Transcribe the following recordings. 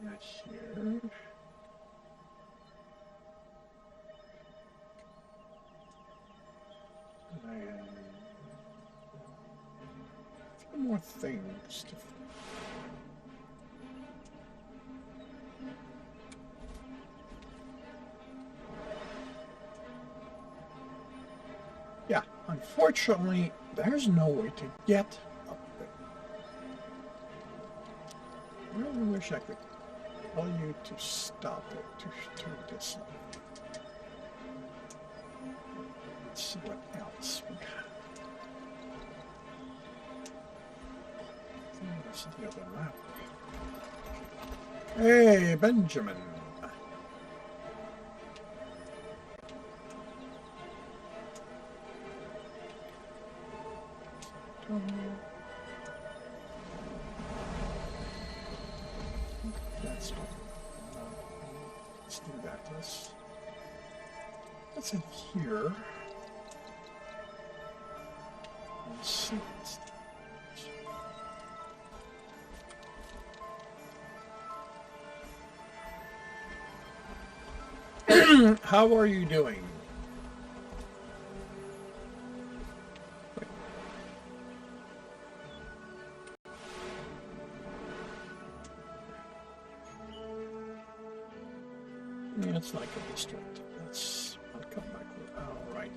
Not here. I have a few more things to. Yeah, unfortunately, there's no way to get up there. I really wish I could tell you to stop it, to turn this on. Let's see what else we have. I think this is the other map. Hey, Benjamin. That's what. Let's do that. Let's in here. Let's see. How are you doing? Yeah, it's not going to distract. I'll come back with. Oh, right.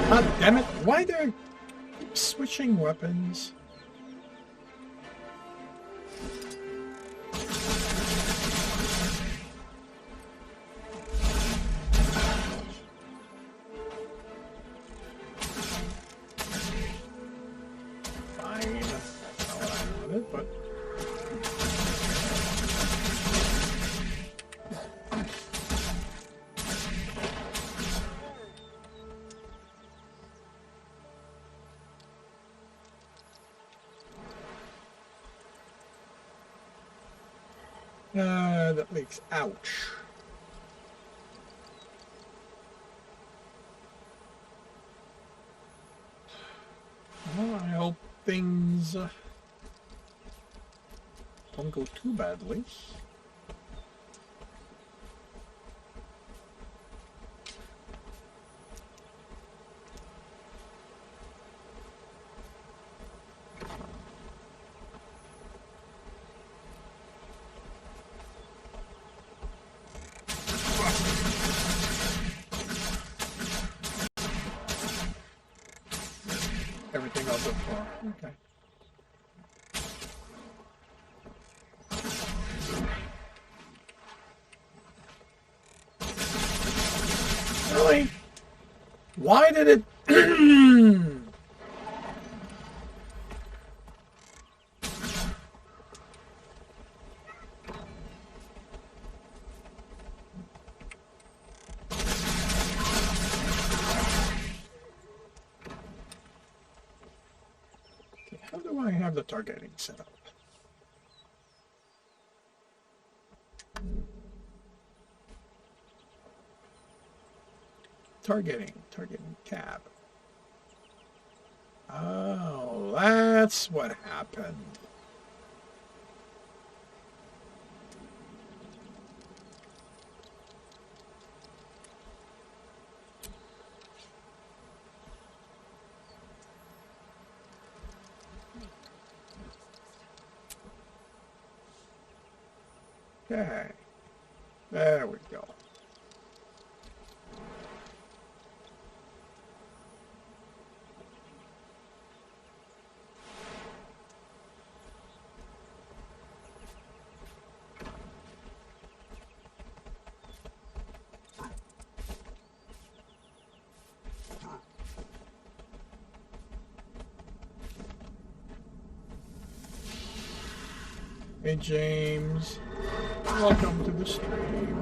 God damn it! Why they're switching weapons? Fine, that's not what I wanted, but. That makes ouch. Well, I hope things don't go too badly. Everything I'll go for. Okay. Really? Why did it... How do I have the targeting set up? Targeting cab. Oh, that's what happened. Okay, there we go. Hey James, welcome to the stream.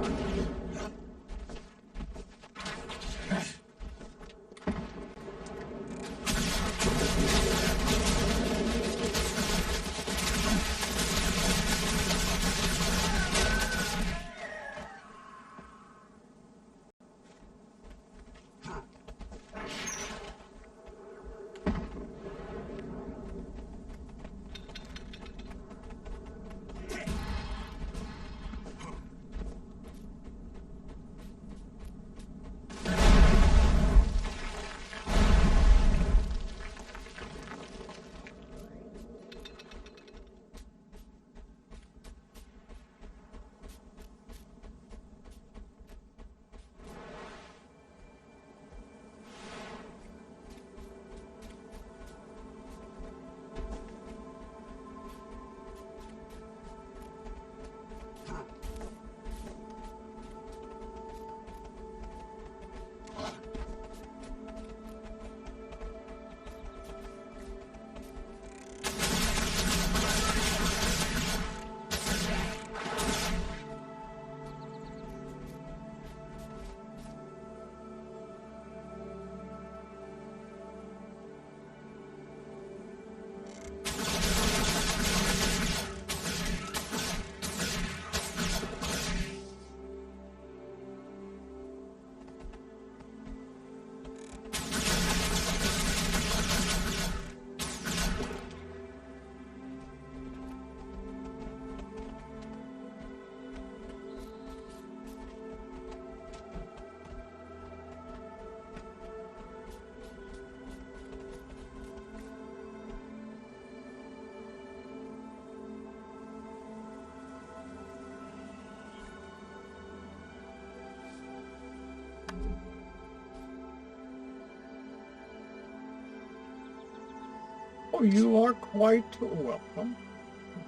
Oh, you are quite welcome.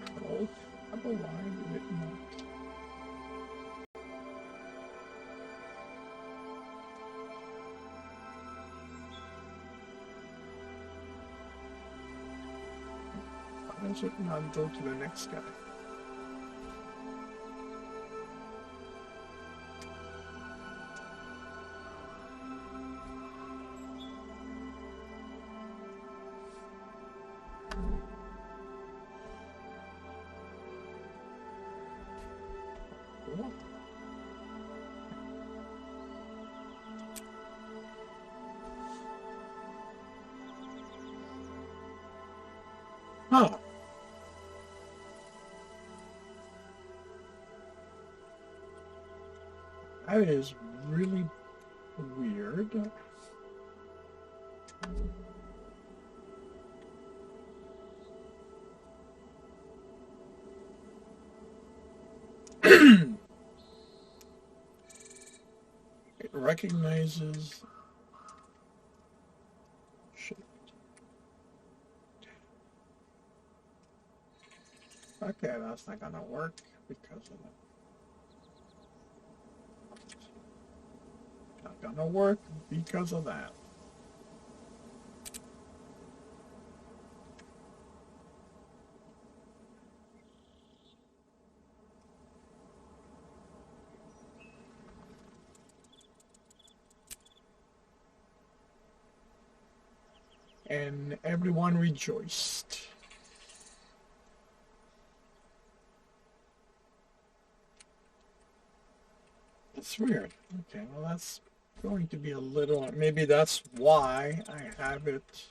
Control. Why did it not? Why does it not go to the next guy? Huh. That is really weird. It recognizes shit. Okay, that's not gonna work because of that. Not gonna work because of that. And everyone rejoiced. That's weird. Okay, well that's going to be a little, maybe that's why I have it.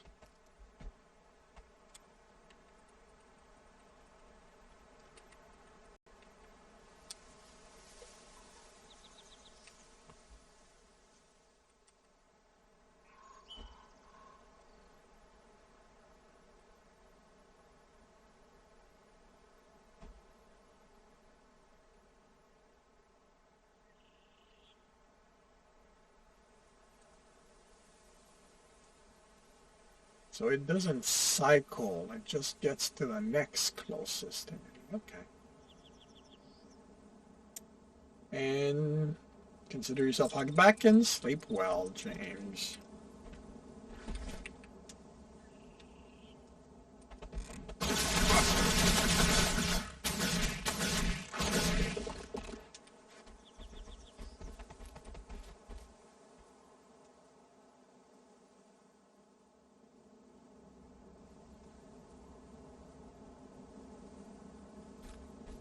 So it doesn't cycle, it just gets to the next closest enemy. Okay. And consider yourself hugged back and sleep well, James.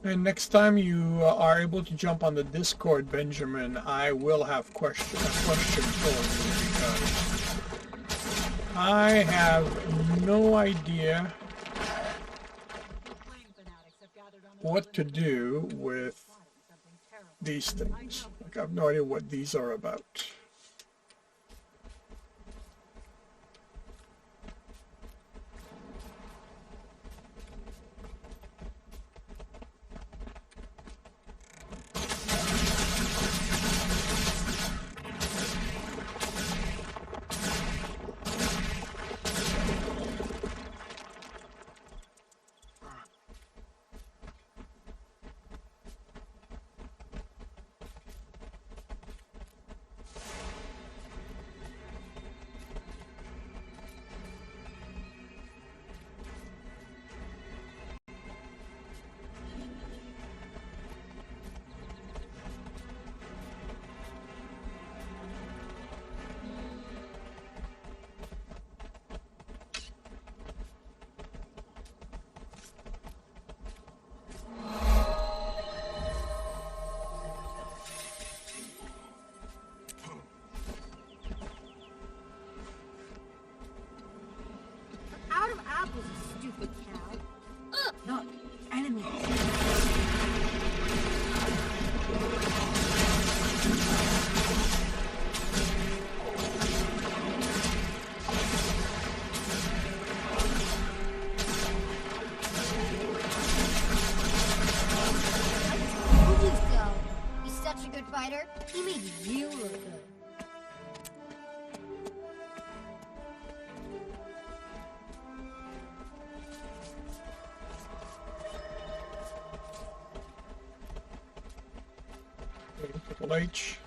And next time you are able to jump on the Discord, Benjamin, I will have a question for you because I have no idea what to do with these things. Like, I have no idea what these are about. Out of apples, you stupid cow. Look, enemies. Told you so. He's such a good fighter. He made you look good. Triple H,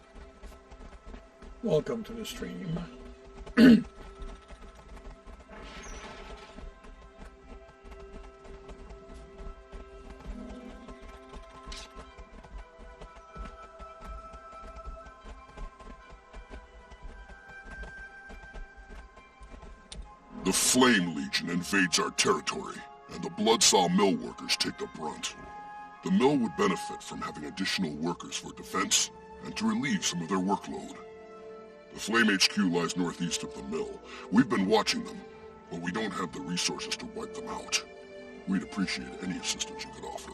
welcome to the stream. The Flame Legion invades our territory, and the Bloodsaw mill workers take the brunt. The mill would benefit from having additional workers for defense and to relieve some of their workload. The Flame HQ lies northeast of the mill. We've been watching them, but we don't have the resources to wipe them out. We'd appreciate any assistance you could offer.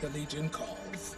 The Legion calls.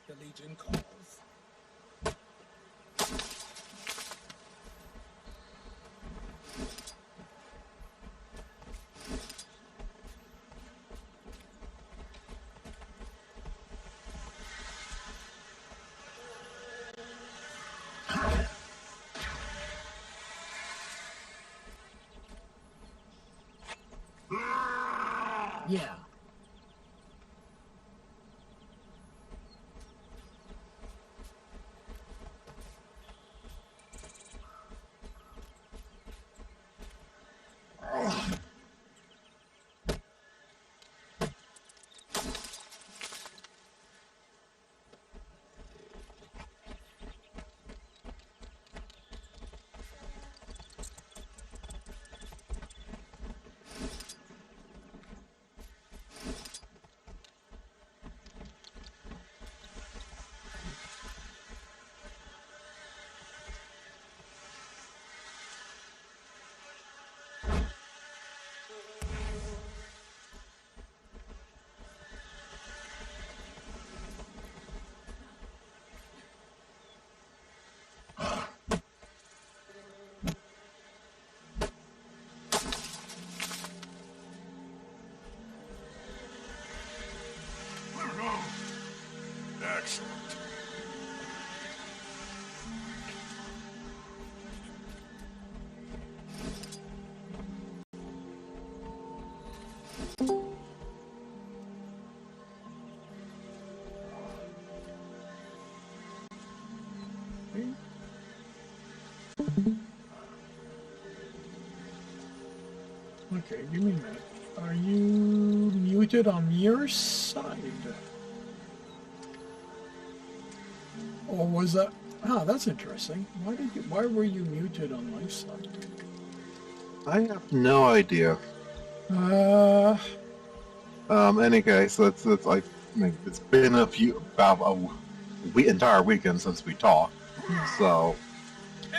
The Legion calls. Yeah. Excellent. Okay, give me a minute. Are you muted on your side? Or was that... Ah, that's interesting. Why were you muted on my side? I have no idea. Any case, that's like, I mean, it's been about a entire weekend since we talked, so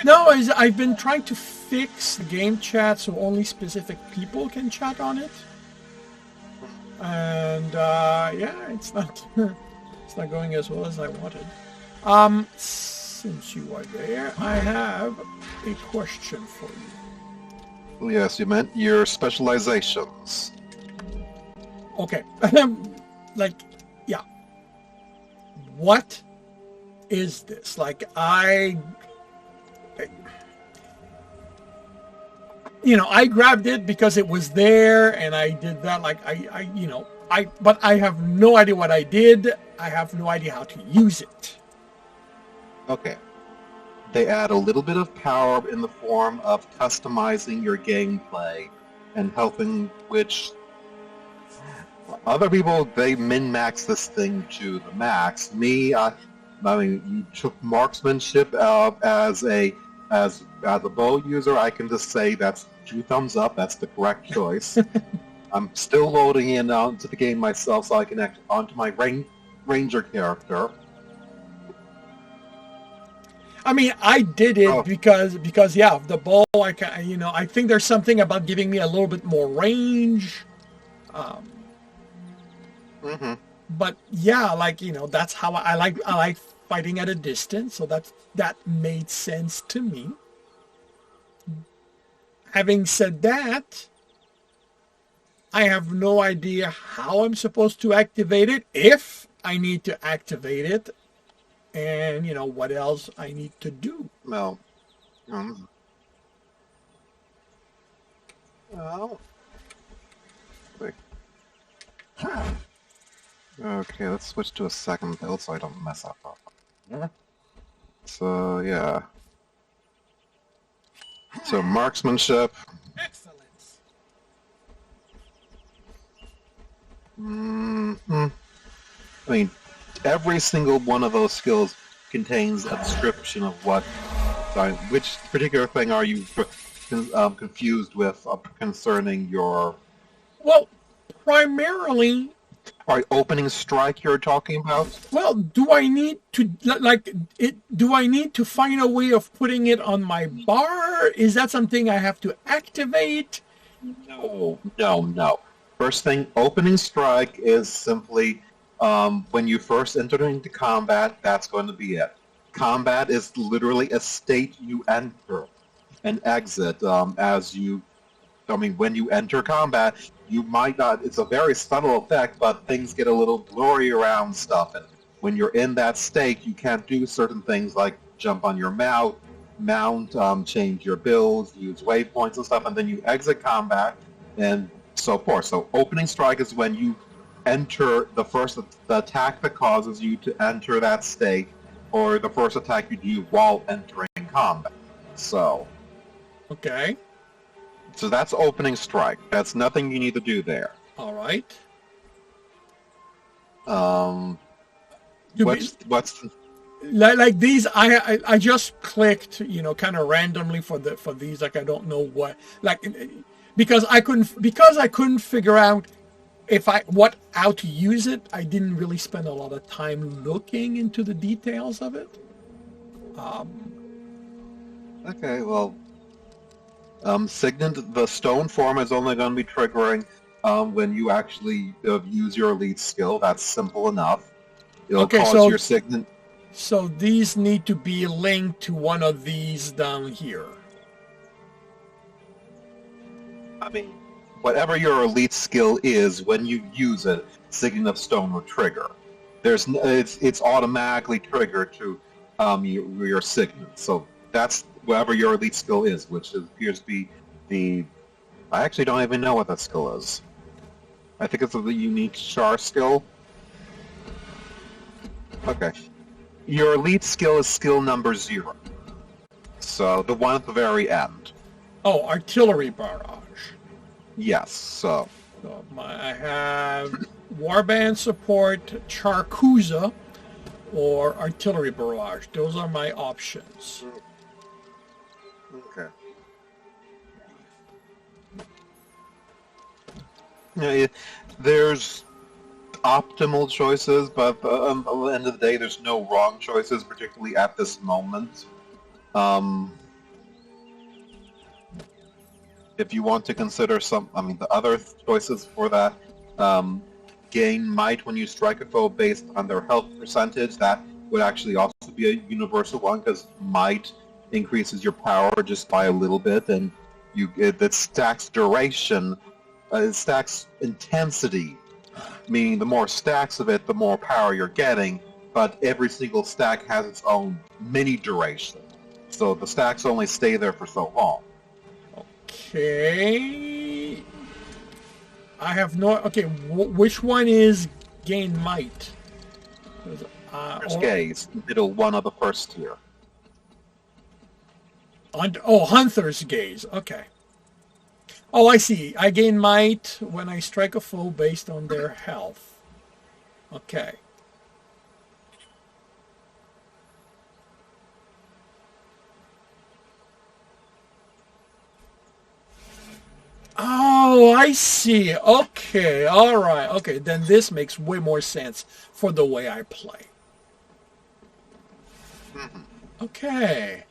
No, I've been trying to fix the game chat so only specific people can chat on it. And yeah, it's not going as well as I wanted. Since you are there, I have a question for you. Yes, you meant your specializations. Okay. Like, yeah. What is this? Like, I grabbed it because it was there and I did that. Like, but I have no idea what I did. I have no idea how to use it. Okay. They add a little bit of power in the form of customizing your gameplay and helping which other people, they min-max this thing to the max. Me, I mean, you took marksmanship as a bow user. I can just say that's 2 thumbs up. That's the correct choice. I'm still loading in onto the game myself, so I can act onto my ranger character. I mean, I did it because yeah, the bow. I think there's something about giving me a little bit more range. But yeah, like that's how I like fighting at a distance. So that made sense to me. Having said that, I have no idea how I'm supposed to activate it, if I need to activate it, and what else I need to do. Well, wait. Okay, let's switch to a second build so I don't mess up. So, yeah. So, marksmanship. Excellence. I mean, every single one of those skills contains a description of which particular thing are you confused with concerning your... Well, primarily... opening strike you're talking about? Well, do I need to do I need to find a way of putting it on my bar? Is that something I have to activate? No. First thing, opening strike is simply when you first enter into combat, that's going to be it. Combat is literally a state you enter and exit when you enter combat, you might not, it's a very subtle effect, but things get a little blurry around stuff. And when you're in that state, you can't do certain things like jump on your mount, change your builds, use waypoints and stuff, and then you exit combat and so forth. So opening strike is when you enter the attack that causes you to enter that state, or the first attack you do while entering combat. So. Okay. So that's opening strike. That's nothing you need to do there. All right. What's like these? I just clicked, kind of randomly for these. Like I don't know what, like, because I couldn't figure out how to use it. I didn't really spend a lot of time looking into the details of it. Okay, well. Signet, the stone form is only going to be triggering when you actually use your elite skill. That's simple enough. It'll cause your Signet. So these need to be linked to one of these down here. I mean, whatever your elite skill is, when you use it, Signet of Stone will trigger. It's automatically triggered to your Signet. So that's whatever your elite skill is, which appears to be I actually don't even know what that skill is. I think it's the unique Char skill. Okay. Your elite skill is skill number 0. So, the one at the very end. Oh, artillery barrage. Yes, so I have warband support, Charcuza, or artillery barrage. Those are my options. Okay. Yeah, there's optimal choices, but at the end of the day, there's no wrong choices, particularly at this moment. If you want to consider the other choices for that, gain might when you strike a foe based on their health percentage. That would actually also be a universal one, because might increases your power just by a little bit, and That stacks duration, it stacks intensity, meaning the more stacks of it, the more power you're getting, but every single stack has its own mini duration. So the stacks only stay there for so long. Okay. I have no... Okay, which one is gain might? First gaze, middle one of the first tier. Hunter's Gaze. Okay. Oh, I see. I gain might when I strike a foe based on their health. Okay. Oh, I see. Okay. All right. Okay. Then this makes way more sense for the way I play. Okay.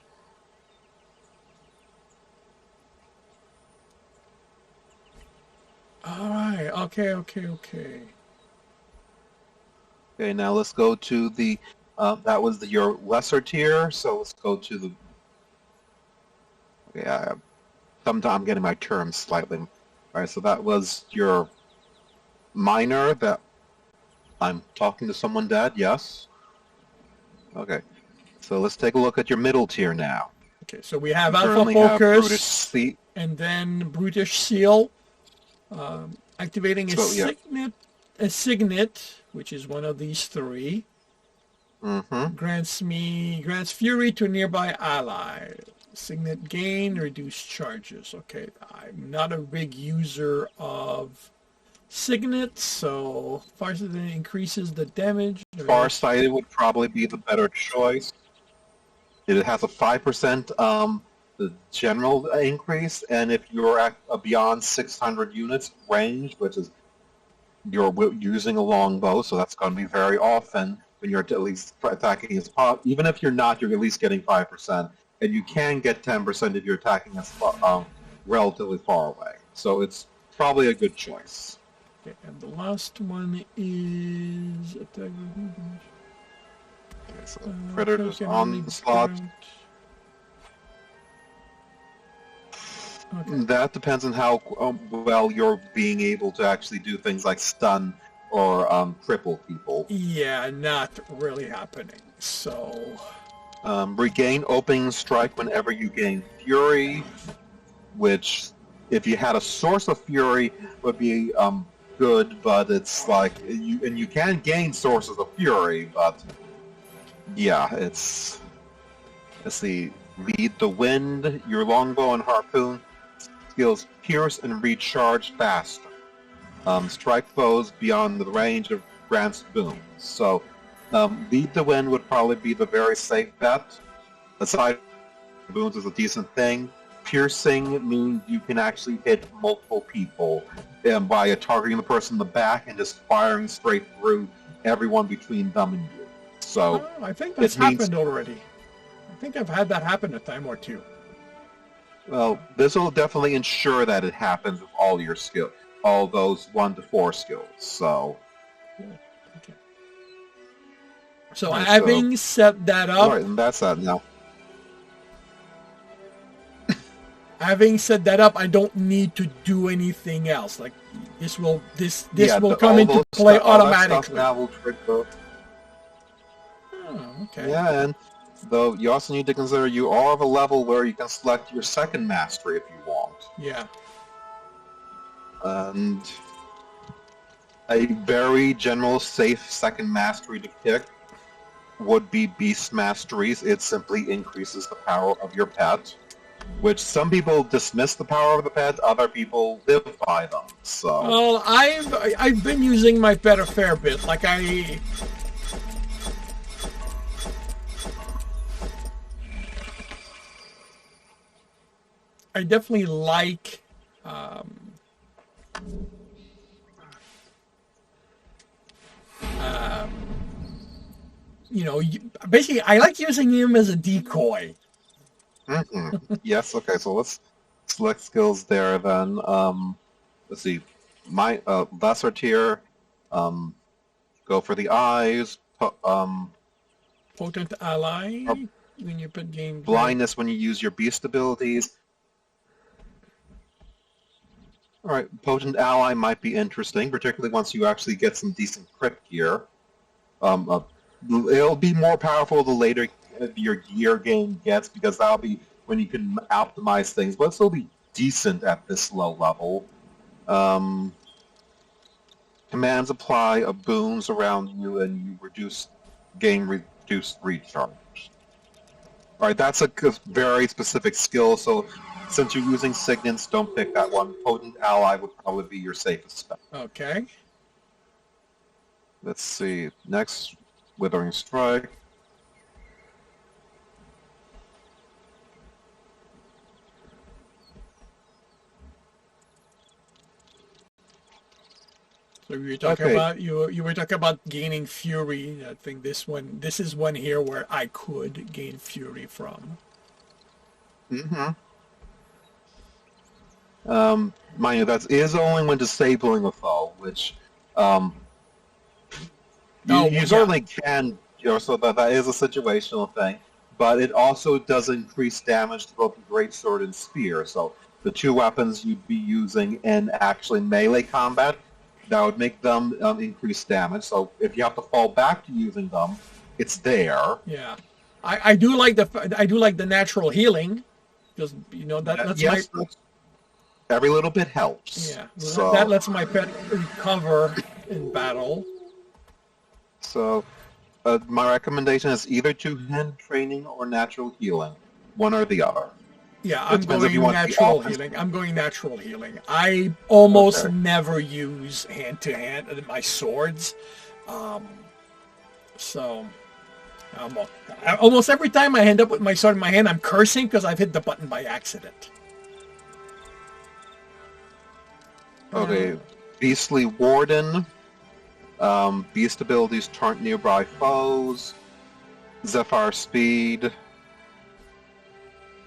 All right. Okay. Okay, now let's go to the, that was your lesser tier, so let's go to the, yeah, sometimes I'm getting my terms slightly. All right, so that was your minor that I'm talking to someone, Dad, yes? Okay, so let's take a look at your middle tier now. Okay, so we have You Alpha currently have Focus Brutish Seat. and then Brutish Seal. Activating So, yeah. a signet, which is one of these three, grants fury to nearby ally. Signet gain, reduce charges. Okay, I'm not a big user of signet, so Farsighted increases the damage. Farsighted would probably be the better choice. It has a 5% the general increase, and if you're at beyond 600 units range, which is you're using a longbow, so that's going to be very often when you're at least attacking as even if you're not, you're at least getting 5%, and you can get 10% if you're attacking as relatively far away. So it's probably a good choice. Okay, and the last one is attack. Okay, so Predator's Onslaught. Okay. That depends on how well you're being able to actually do things like stun or cripple people. Yeah, not really happening. So Regain opening strike whenever you gain fury, which if you had a source of fury would be good, but it's like you can gain sources of fury, but yeah, it's, let's see, lead the wind, your longbow and harpoon skills pierce and recharge faster. Strike foes beyond the range of grants booms. So lead the wind would probably be the very safe bet. Aside from booms is a decent thing. Piercing means you can actually hit multiple people by targeting the person in the back and just firing straight through everyone between them and you. So I think that's happened already. I think I've had that happen a time or two. Well, this will definitely ensure that it happens with all your skill, all those 1 to 4 skills. So, okay. So having set that up, all right, and that's that now. having set that up, I don't need to do anything else. Like this will come into play automatically. Now will trigger. Oh, okay. Yeah, and though you also need to consider you are of a level where you can select your second mastery if you want. Yeah. And a very general safe second mastery to pick would be Beast Masteries. It simply increases the power of your pet, which some people dismiss the power of the pet, other people live by them. So Well, I've been using my pet a fair bit. Like I definitely like basically I like using him as a decoy. Yes, okay, so let's select skills there then. Let's see. My lesser tier, go for the eyes, Potent ally when you put game blindness when you use your beast abilities. All right, Potent Ally might be interesting, particularly once you actually get some decent crit gear. It'll be more powerful the later your gear gain gets, because that'll be when you can optimize things, but it'll still be decent at this low level. Commands apply of boons around you, and you gain reduced recharge. All right, that's a very specific skill, so since you're using Signants, don't pick that one. Potent Ally would probably be your safest bet. Okay. Let's see. Next, Withering Strike. So you were talking about you were talking about gaining fury. I think this is one here where I could gain fury from. Mm-hmm. Mind you, that is only when disabling a foe, which you certainly can. So that is a situational thing, but it also does increase damage to both the greatsword and spear. So the two weapons you'd be using in actually melee combat, that would make them increase damage. So if you have to fall back to using them, it's there. Yeah, I do like the natural healing, because that's yes, every little bit helps. Yeah, so that lets my pet recover in battle. So my recommendation is either two-hand training or natural healing, one or the other. Yeah, I'm going natural healing. I almost never use hand-to-hand in my swords. So almost every time I end up with my sword in my hand, I'm cursing because I've hit the button by accident. Okay, Beastly Warden. Beast abilities taunt nearby foes. Zephyr Speed.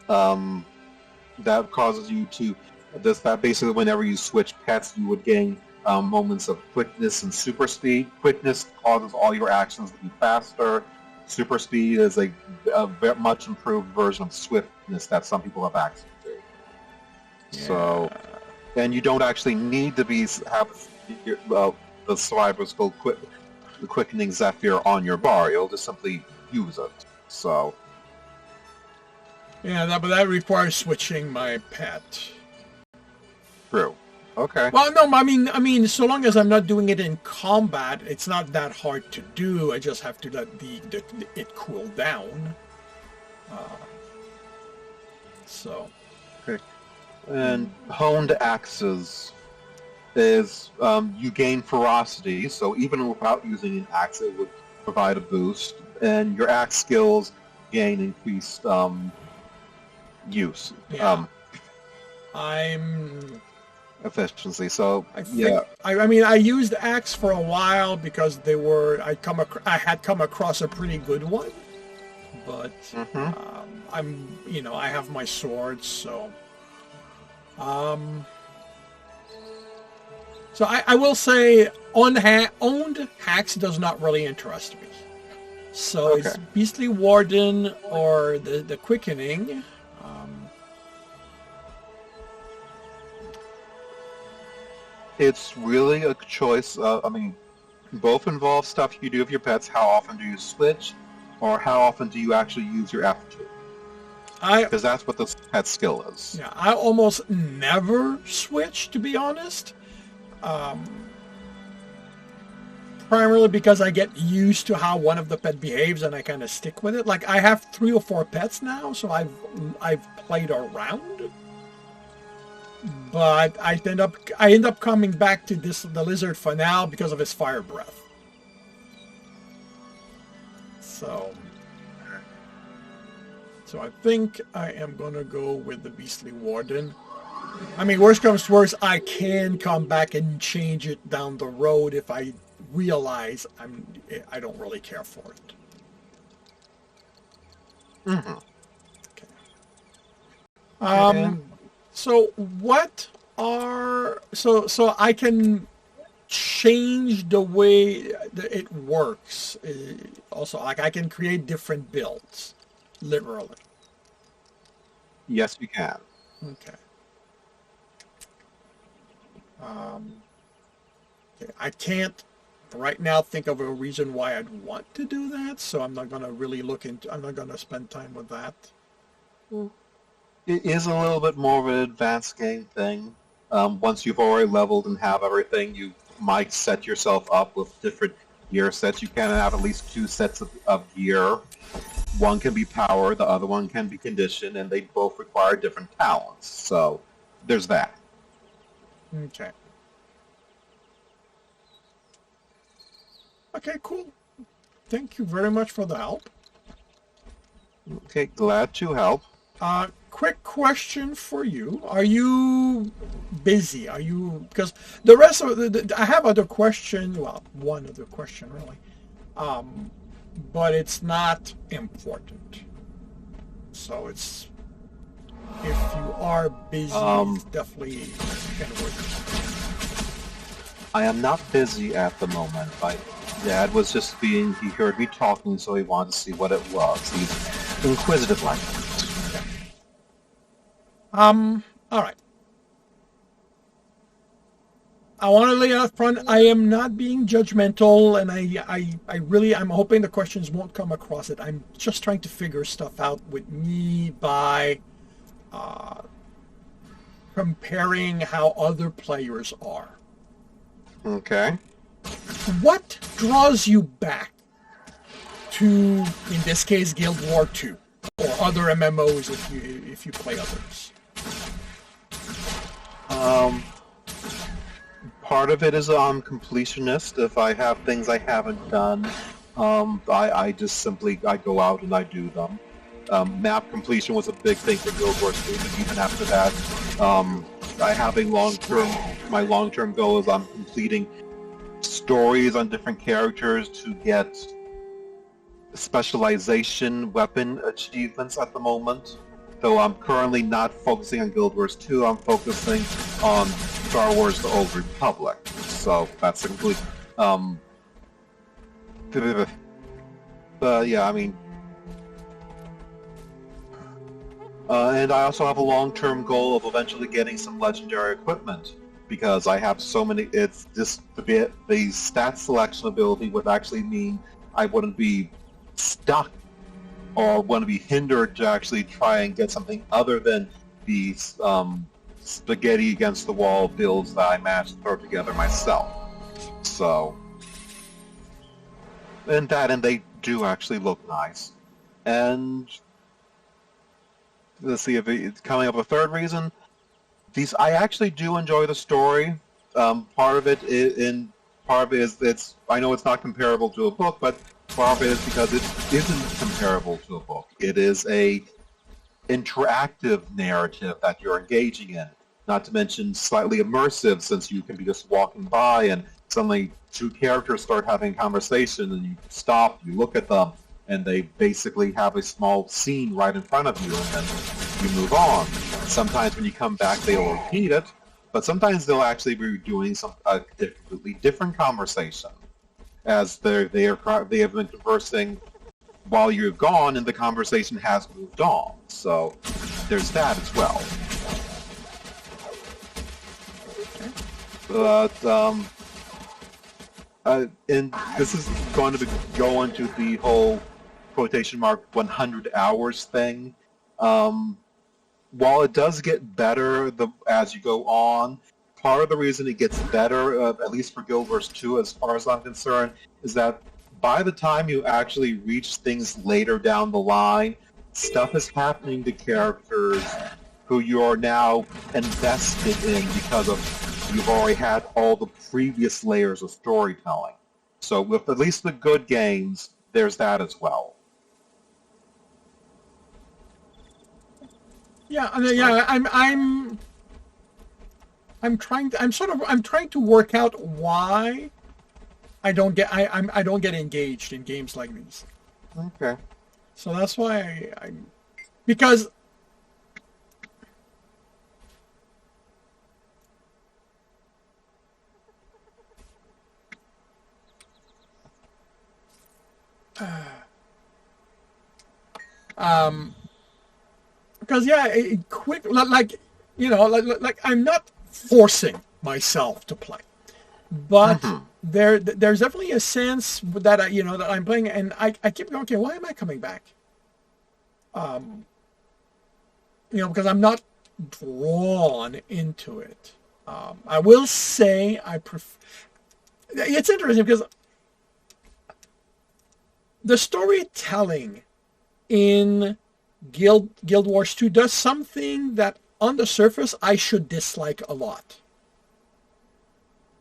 That causes you to... That basically, whenever you switch pets, you would gain moments of quickness and super speed. Quickness causes all your actions to be faster. Super speed is a very much improved version of swiftness that some people have access to. Yeah. So, and you don't actually need to have the Survivor's Gold the Quickening Zephyr on your bar. You'll just simply use it. So. Yeah, but that requires switching my pet. True. Okay. Well, no, I mean, so long as I'm not doing it in combat, it's not that hard to do. I just have to let it cool down. So. Okay. And Honed Axes is you gain ferocity, so even without using an axe, it would provide a boost, and your axe skills gain increased use. Yeah. Efficiency. So I mean, I used axe for a while because I had come across a pretty good one, but I have my swords, so so I will say owned hacks does not really interest me. So it's Beastly Warden or the Quickening. It's really a choice. I mean, both involve stuff you do with your pets. How often do you switch, or how often do you actually use your F2? Because that's what the pet skill is. Yeah, I almost never switch, to be honest. Primarily because I get used to how one of the pet behaves, and I kind of stick with it. Like, I have 3 or 4 pets now, so I've played around. But I end up coming back to the lizard for now because of his fire breath. So I think I am gonna go with the Beastly Warden. I mean, worst comes to worst, I can come back and change it down the road if I realize I don't really care for it. Mm-hmm. Okay. So what are so I can change the way that it works. Also, like, I can create different builds, literally. Yes, you can. Okay. Okay, I can't right now think of a reason why I'd want to do that, so I'm not gonna really look into. I'm not gonna spend time with that. It is a little bit more of an advanced game thing. Once you've already leveled and have everything, you might set yourself up with different gear sets. You can have at least 2 sets of gear. One can be power, the other one can be condition, and they both require different talents. So there's that. Okay. Okay, cool. Thank you very much for the help. Okay, glad to help. Quick question for you. Are you busy? Are you, because the rest of I have other question, well, one other question really. But it's not important. So it's, if you are busy, it's definitely can work. I am not busy at the moment. My dad was just he heard me talking, so he wanted to see what it was. He's inquisitive like that. All right. I want to lay out front, I am not being judgmental, and I'm hoping the questions won't come across it. I'm just trying to figure stuff out with me by comparing how other players are. Okay. What draws you back to, in this case, Guild War 2, or other MMOs if you play others? Part of it is I'm completionist. If I have things I haven't done, I just simply I go out and I do them. Map completion was a big thing for Guild Wars 2, but even after that, I have a my long-term goal is I'm completing stories on different characters to get specialization weapon achievements at the moment. Though I'm currently not focusing on Guild Wars 2, I'm focusing on Star Wars The Old Republic. So that's a complete... yeah, I mean... and I also have a long-term goal of eventually getting some legendary equipment, because I have so many... It's just the stat selection ability would actually mean I wouldn't be stuck or want to be hindered to actually try and get something other than these spaghetti against the wall builds that I managed to throw together myself. So, and they do actually look nice. And let's see if it's coming up a third reason. I actually do enjoy the story. Part of it is it's I know it's not comparable to a book, but part of it is because it isn't comparable to a book. It is a interactive narrative that you're engaging in. Not to mention slightly immersive, since you can be just walking by and suddenly 2 characters start having a conversation and you stop, you look at them, and they basically have a small scene right in front of you, and then you move on. Sometimes when you come back they'll repeat it, but sometimes they'll actually be doing a completely different conversation, as they have been conversing while you've gone, and the conversation has moved on. So there's that as well. But and this is going to go into the whole quotation mark 100 hours thing. While it does get better as you go on, part of the reason it gets better, at least for Guild Wars 2 as far as I'm concerned, is that by the time you actually reach things later down the line, stuff is happening to characters who you are now invested in because of you've already had all the previous layers of storytelling. So with at least the good games, there's that as well. Yeah, I'm trying to work out why I don't get engaged in games like these. Okay. So that's why because because quick, like I'm not forcing myself to play. But there's definitely a sense that that I'm playing, and I keep going, okay, why am I coming back? Because I'm not drawn into it. I will say it's interesting because the storytelling in Guild Wars 2 does something that on the surface I should dislike a lot.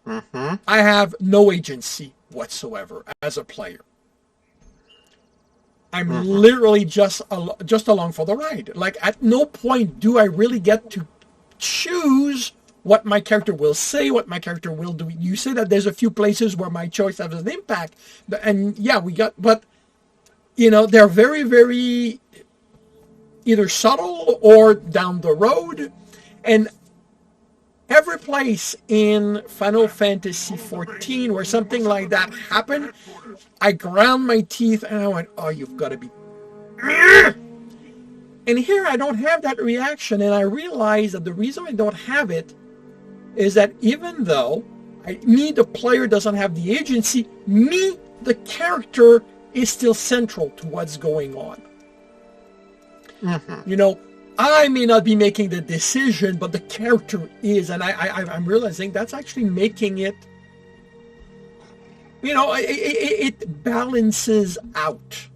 I have no agency whatsoever as a player. I'm literally just along for the ride. Like, at no point do I really get to choose what my character will say, what my character will do. You say that there's a few places where my choice has an impact, and yeah, but they're very, very either subtle or down the road, and every place in Final Fantasy XIV where something like that happened, I ground my teeth and I went, oh, you've got to be... And here I don't have that reaction, and I realize that the reason I don't have it is that even though me, the player, doesn't have the agency, me, the character, is still central to what's going on. I may not be making the decision, but the character is, and I'm realizing that's actually making it, it balances out.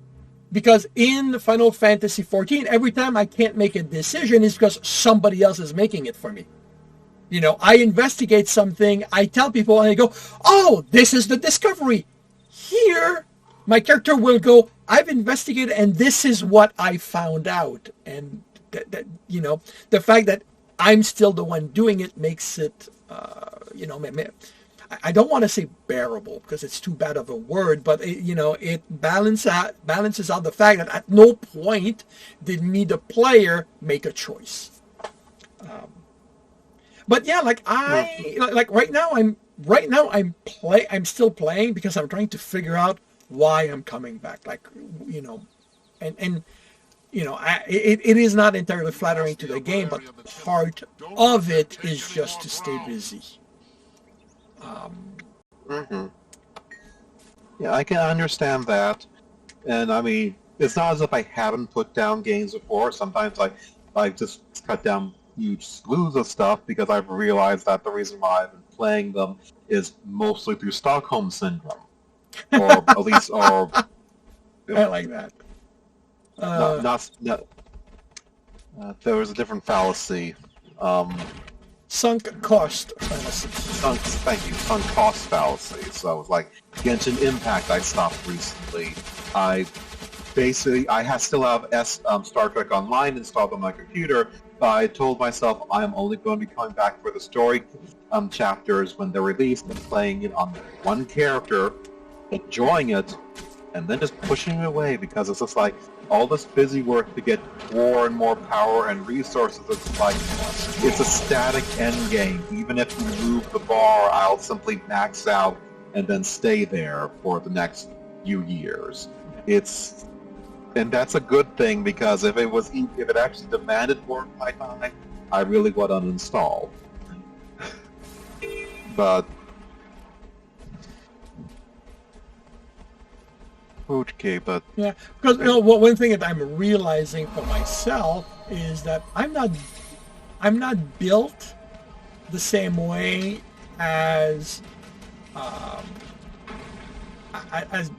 Because in Final Fantasy XIV, every time I can't make a decision is because somebody else is making it for me. I investigate something, I tell people, and I go, oh, this is the discovery. Here, my character will go, I've investigated, and this is what I found out. And the fact that I'm still the one doing it makes it, I don't want to say bearable because it's too bad of a word, but it balances out the fact that at no point did me, the player, make a choice. But yeah, right now I'm still playing because I'm trying to figure out why I'm coming back. It is not entirely flattering to the game, but part of it is just to stay busy. Yeah, I can understand that. And I mean, it's not as if I haven't put down games before. Sometimes I just cut down huge slews of stuff because I've realized that the reason why I've been playing them is mostly through Stockholm Syndrome. Or at least, or... I like that. There was a different fallacy. Sunk cost fallacy. Sunk cost fallacy. So it was like Genshin Impact I stopped recently. I still have Star Trek Online installed on my computer, but I told myself I'm only going to be coming back for the story chapters when they're released and playing it on one character, enjoying it, and then just pushing it away because it's just like all this busy work to get more and more power and resources. It's like it's a static end game. Even if you move the bar, I'll simply max out and then stay there for the next few years. And that's a good thing because if it actually demanded more of my time, I really would uninstall. But okay, but yeah, because one thing that I'm realizing for myself is that I'm not built the same way as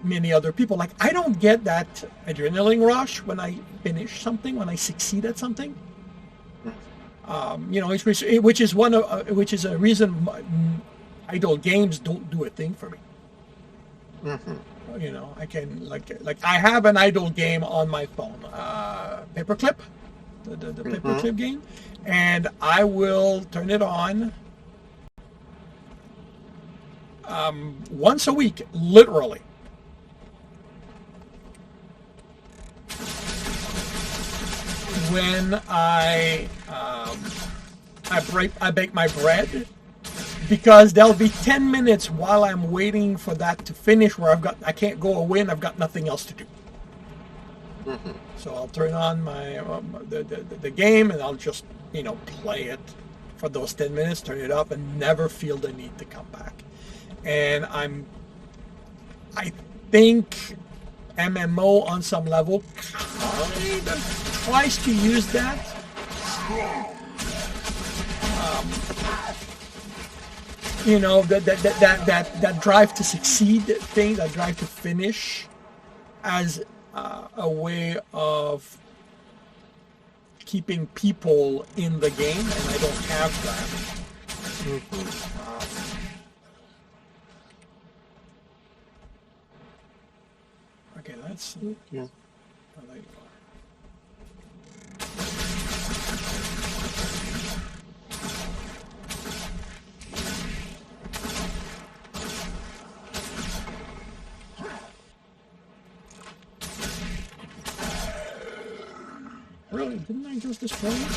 many other people. Like, I don't get that adrenaline rush when I finish something, when I succeed at something. Which is a reason idle games don't do a thing for me. I can like I have an idle game on my phone, Paperclip, the Paperclip game, and I will turn it on once a week, literally. When I bake my bread, because there'll be 10 minutes while I'm waiting for that to finish where I can't go away and I've got nothing else to do. So I'll turn on my the game and I'll just play it for those 10 minutes, turn it off, and never feel the need to come back. And I think MMO on some level kind of tries to use that. You know, that drive to succeed thing, that drive to finish, as a way of keeping people in the game, and I don't have that. Okay, let's. Yeah. Oh, there you are. Really? Didn't I just destroy it?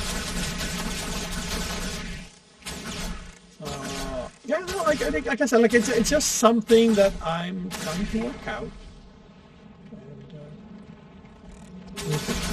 Yeah, no, like I said, like it's just something that I'm trying to work out. And,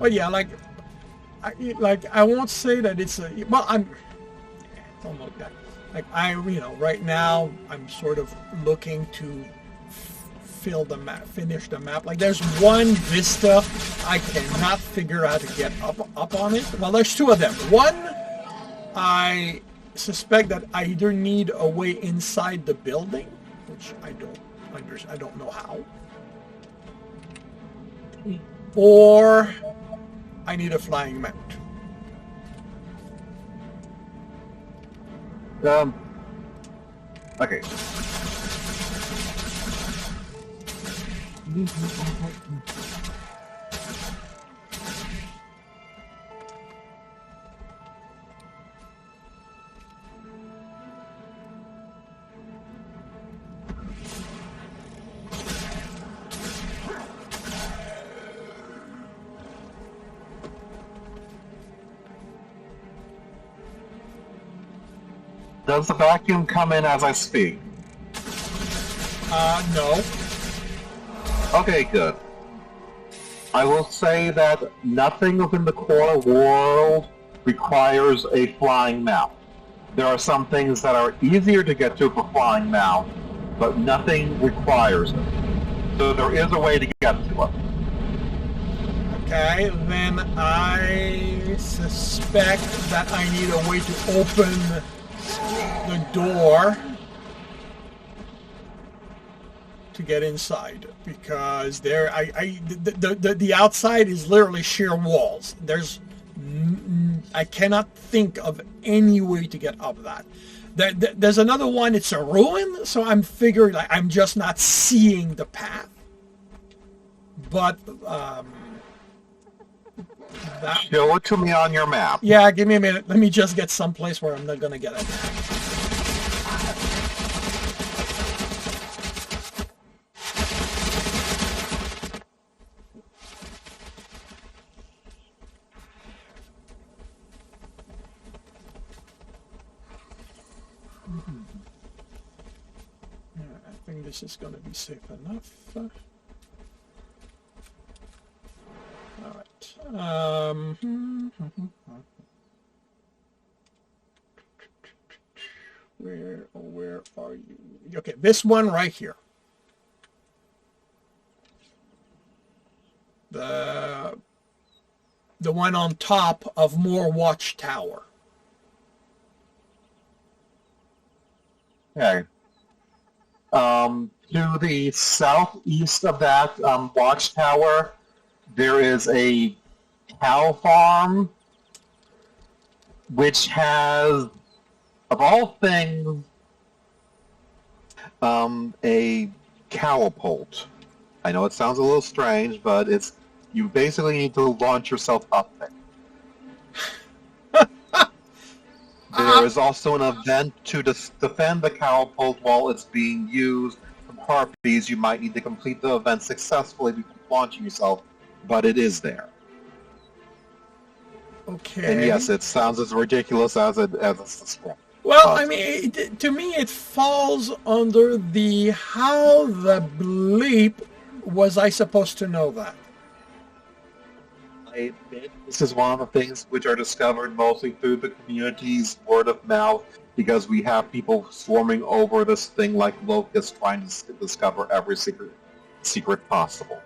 But yeah, I won't say that it's a. Well, it's almost that. Like right now I'm sort of looking to fill the map, finish the map. Like there's one vista I cannot figure out to get up on it. Well, there's two of them. One, I suspect that I either need a way inside the building, which I don't know how, or I need a flying mount. Okay. Does the vacuum come in as I speak? No. Okay, good. I will say that nothing within the core world requires a flying mount. There are some things that are easier to get to for flying mount, but nothing requires it. So there is a way to get to it. Okay, then I suspect that I need a way to open the door to get inside, because the outside is literally sheer walls. I cannot think of any way to get up that. There's another one. It's a ruin, so I'm figuring like I'm just not seeing the path. But show it to me on your map. Yeah, give me a minute. Let me just get someplace where I'm not gonna get it. I think this is gonna be safe enough. All right. Where are you? Okay, this one right here. The one on top of Moor Watchtower. Okay. To the southeast of that watchtower, there is a cow farm, which has, of all things, a catapult. I know it sounds a little strange, but it's you basically need to launch yourself up there. There is also an event to defend the catapult while it's being used from harpies. You might need to complete the event successfully before launching yourself, but it is there. Okay. And yes, it sounds as ridiculous as it's described. Well, I mean, to me, it falls under the how the bleep was I supposed to know that? I admit this is one of the things which are discovered mostly through the community's word of mouth, because we have people swarming over this thing like locusts trying to discover every secret possible.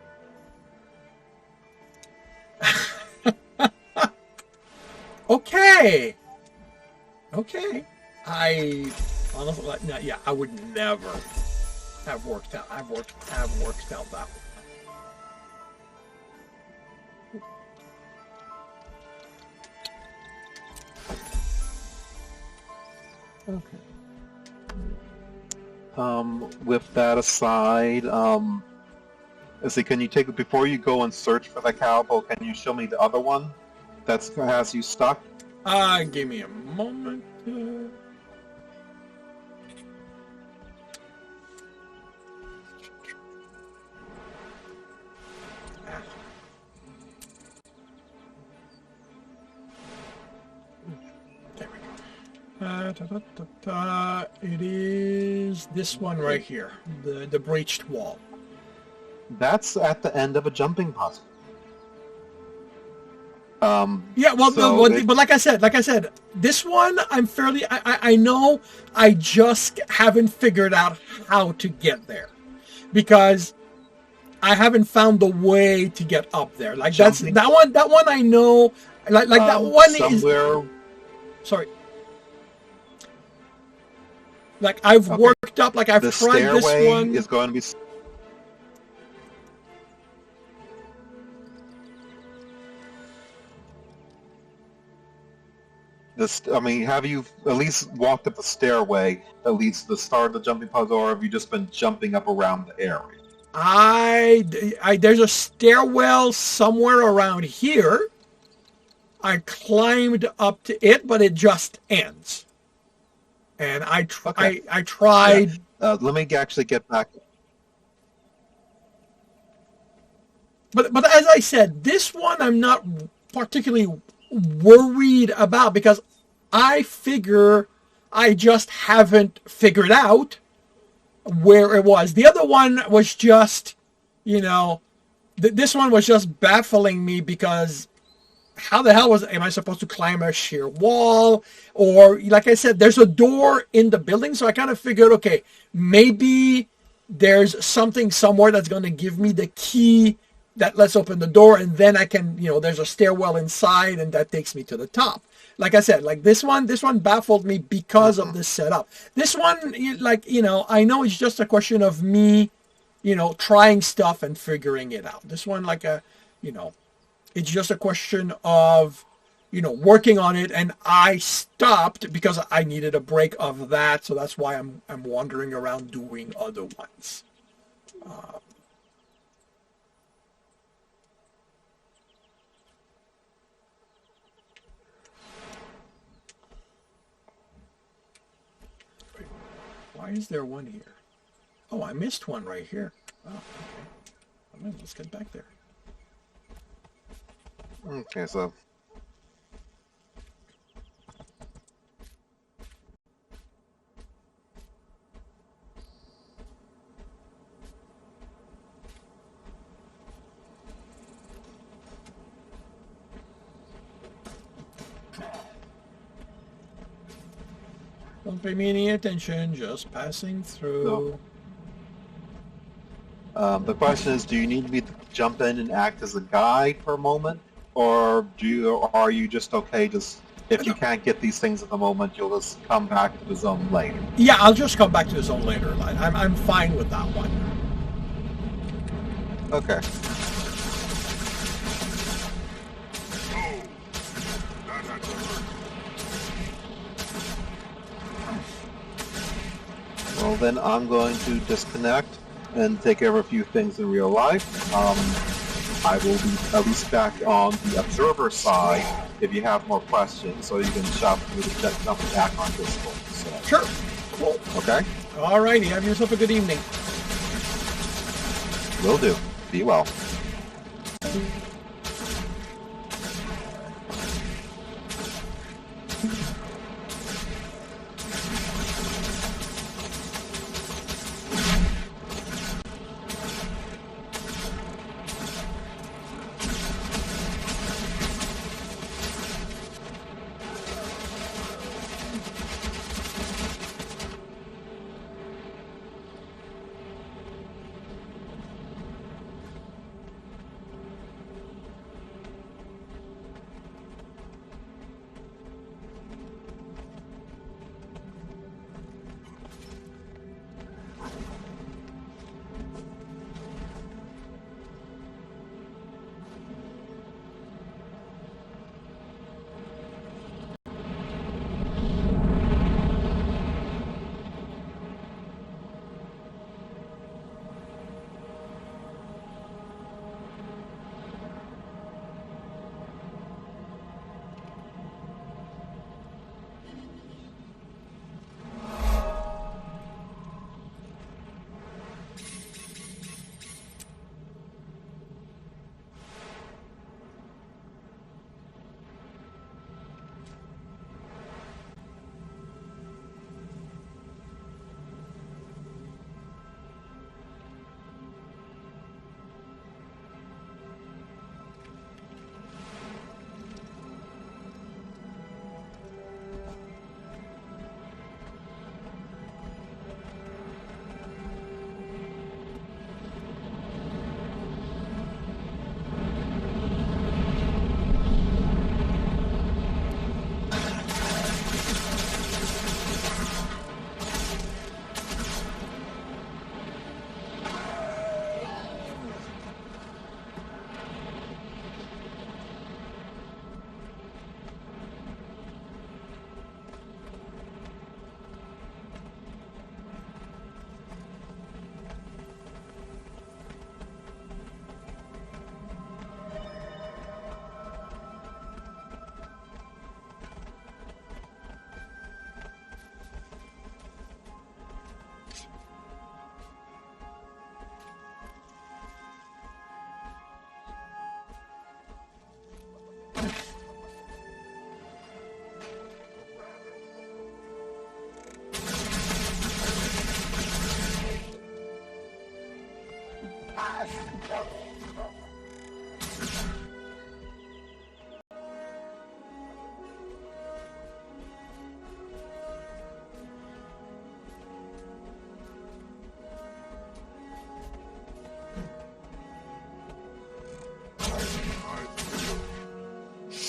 Okay. I honestly, no, yeah, I would never have worked out. Have worked out that one. Okay. With that aside, let's see, can you take it before you go and search for the catapult? Can you show me the other one that has you stuck? Give me a moment. There we go. It is this one right here, the breached wall. That's at the end of a jumping puzzle. Yeah, well, so but like I said, this one I know. I just haven't figured out how to get there because I haven't found the way to get up there. Like Jumping. that one I know. Like that one somewhere... is. Sorry. Like I've worked up. Like I've the tried this stairway one. is going to be. I mean, have you at least walked up the stairway that leads to the start of the jumping puzzle, or have you just been jumping up around the area? There's a stairwell somewhere around here. I climbed up to it, but it just ends. And I tried. Yeah. Let me actually get back. But as I said, this one I'm not particularly worried about because I figure I just haven't figured out where it was. The other one was just, this one was just baffling me because how the hell am I supposed to climb a sheer wall? Or like I said, there's a door in the building, so I kind of figured, okay, maybe there's something somewhere that's going to give me the key that lets open the door, and then I can, there's a stairwell inside, and that takes me to the top. Like I said, like this one baffled me because of this setup. This one, I know it's just a question of me, trying stuff and figuring it out. This one, it's just a question of, working on it, and I stopped because I needed a break of that, so that's why I'm wandering around doing other ones. Why is there one here? Oh, I missed one right here. Oh, okay. All right, let's get back there. Okay, so... Don't pay me any attention, just passing through. No. The question is, do you need me to jump in and act as a guide for a moment? Or are you just okay, if you can't get these things at the moment, you'll just come back to the zone later? Yeah, I'll just come back to the zone later. I'm fine with that one. Okay. Well, then I'm going to disconnect and take care of a few things in real life. I will be at least back on the observer side if you have more questions, so you can shop me to jump back on Discord. So. Sure. Cool. Okay? All righty. Have yourself a good evening. Will do. Be well.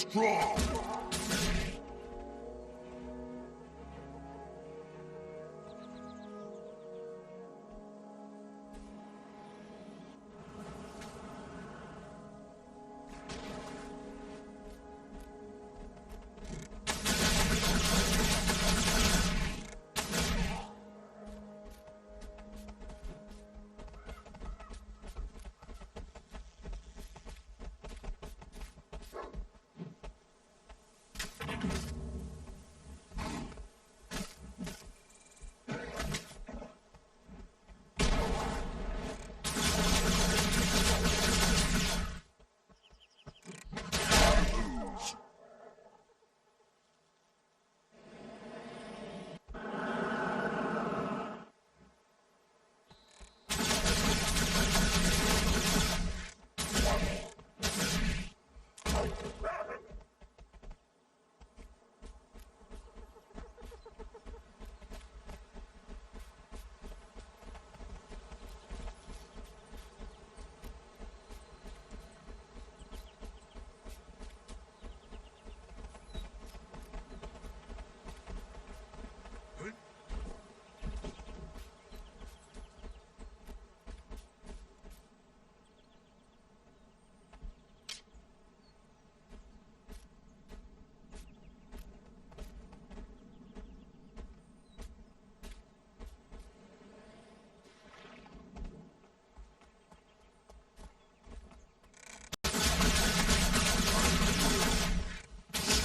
Strong!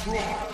Strong!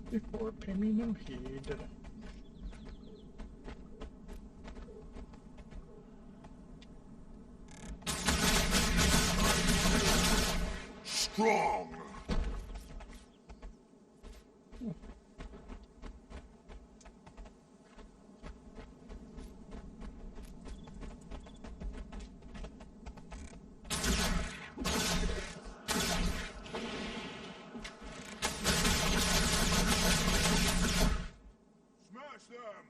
Before pay me no heed. Strong! Smash them!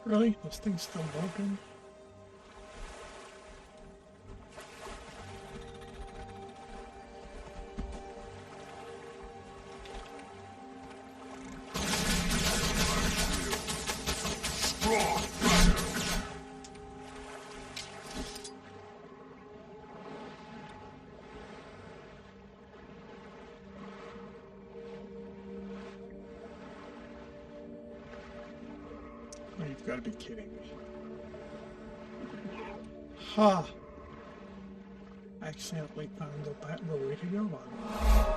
Really? This thing's still broken? Oh, you've got to be kidding me. Ha! Accidentally found the way to go on.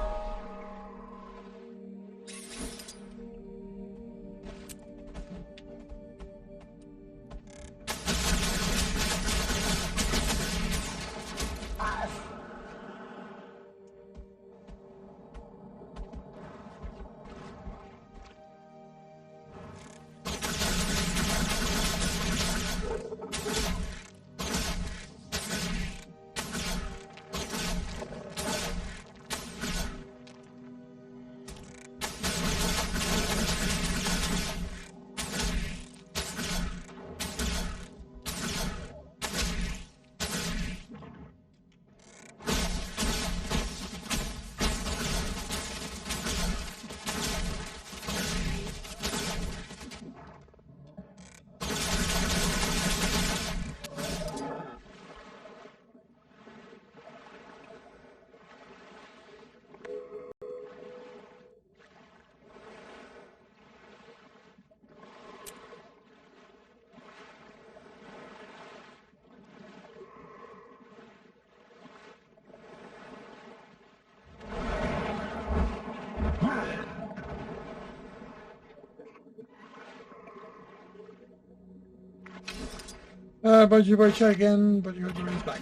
Budgie boy check in, but you're doing back.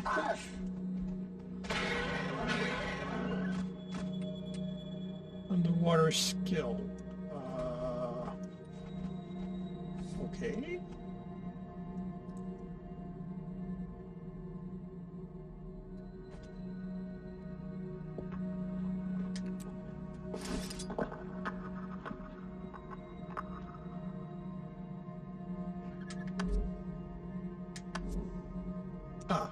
Underwater skill. Okay. Ah.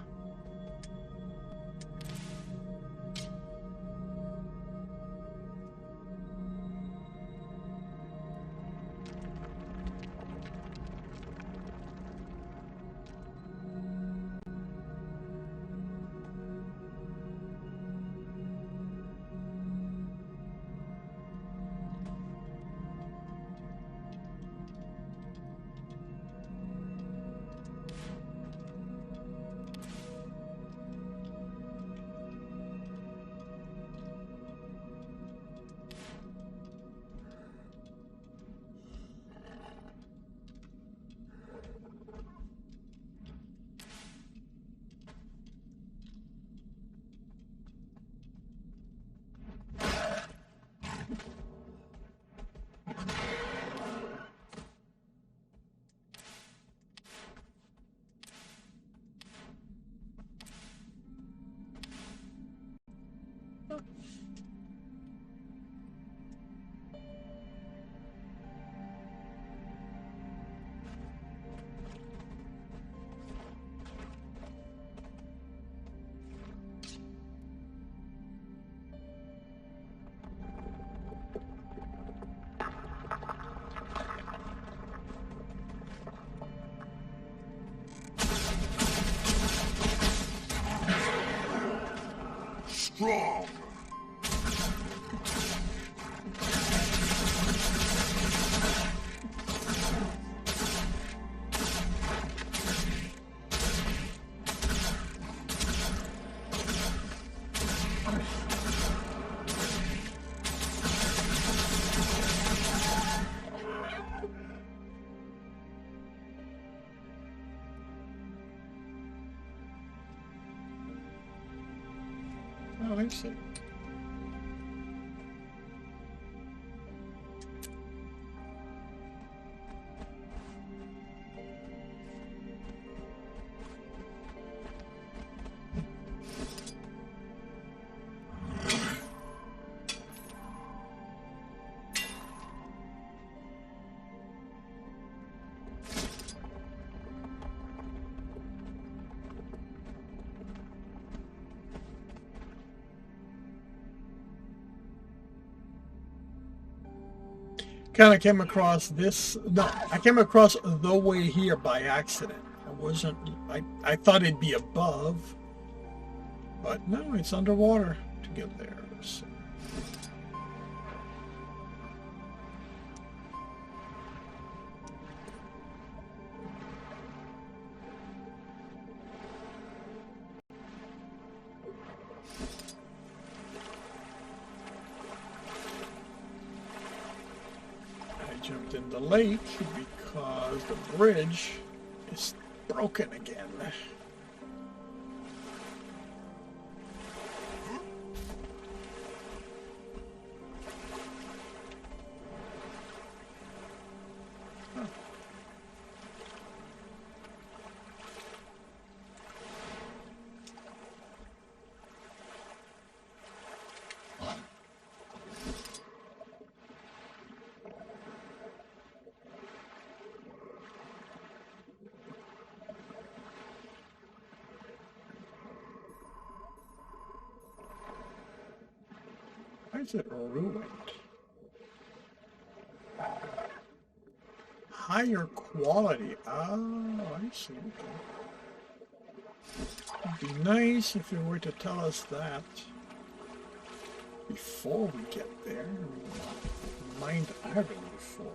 Strong! Oh, I see. kind of came across this. No, I came across the way here by accident. I thought it'd be above, but no, it's underwater to get there. So. I jumped in the lake because the bridge is broken again. Why is it ruined? Higher quality. Oh, I see. Okay. It'd be nice if you were to tell us that before we get there. Mind having before.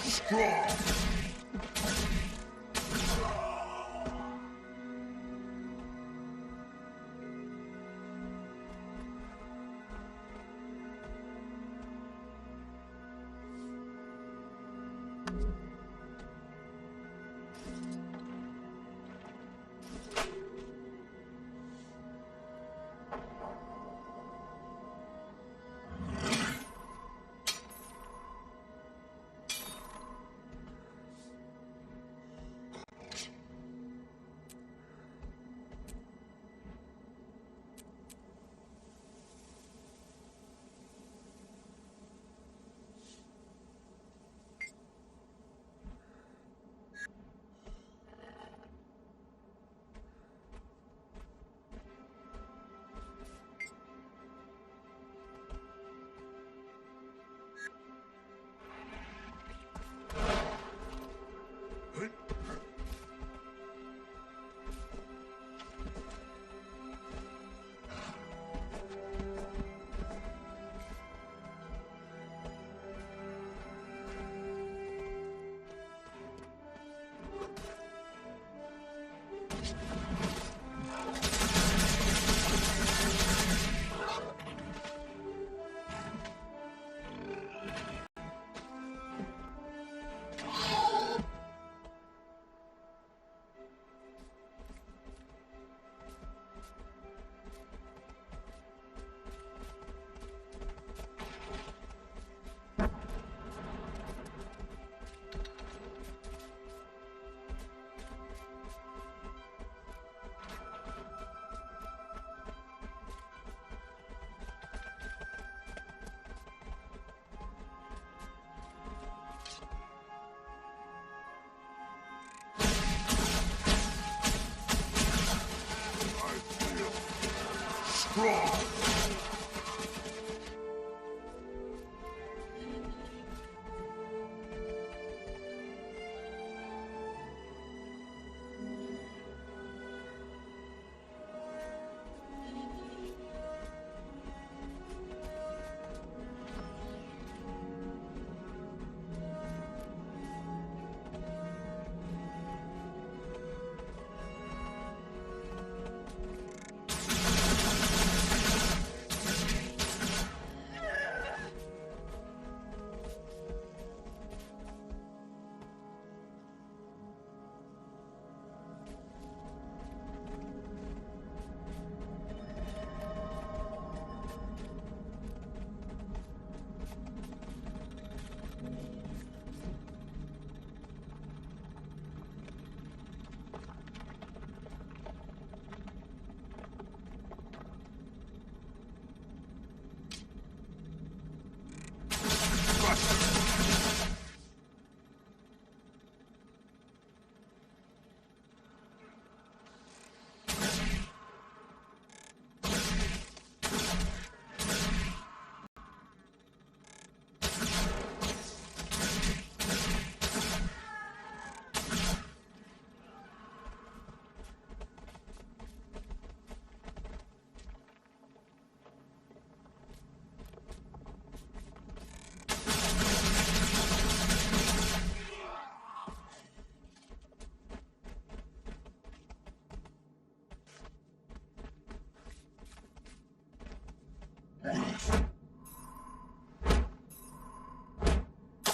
Strong.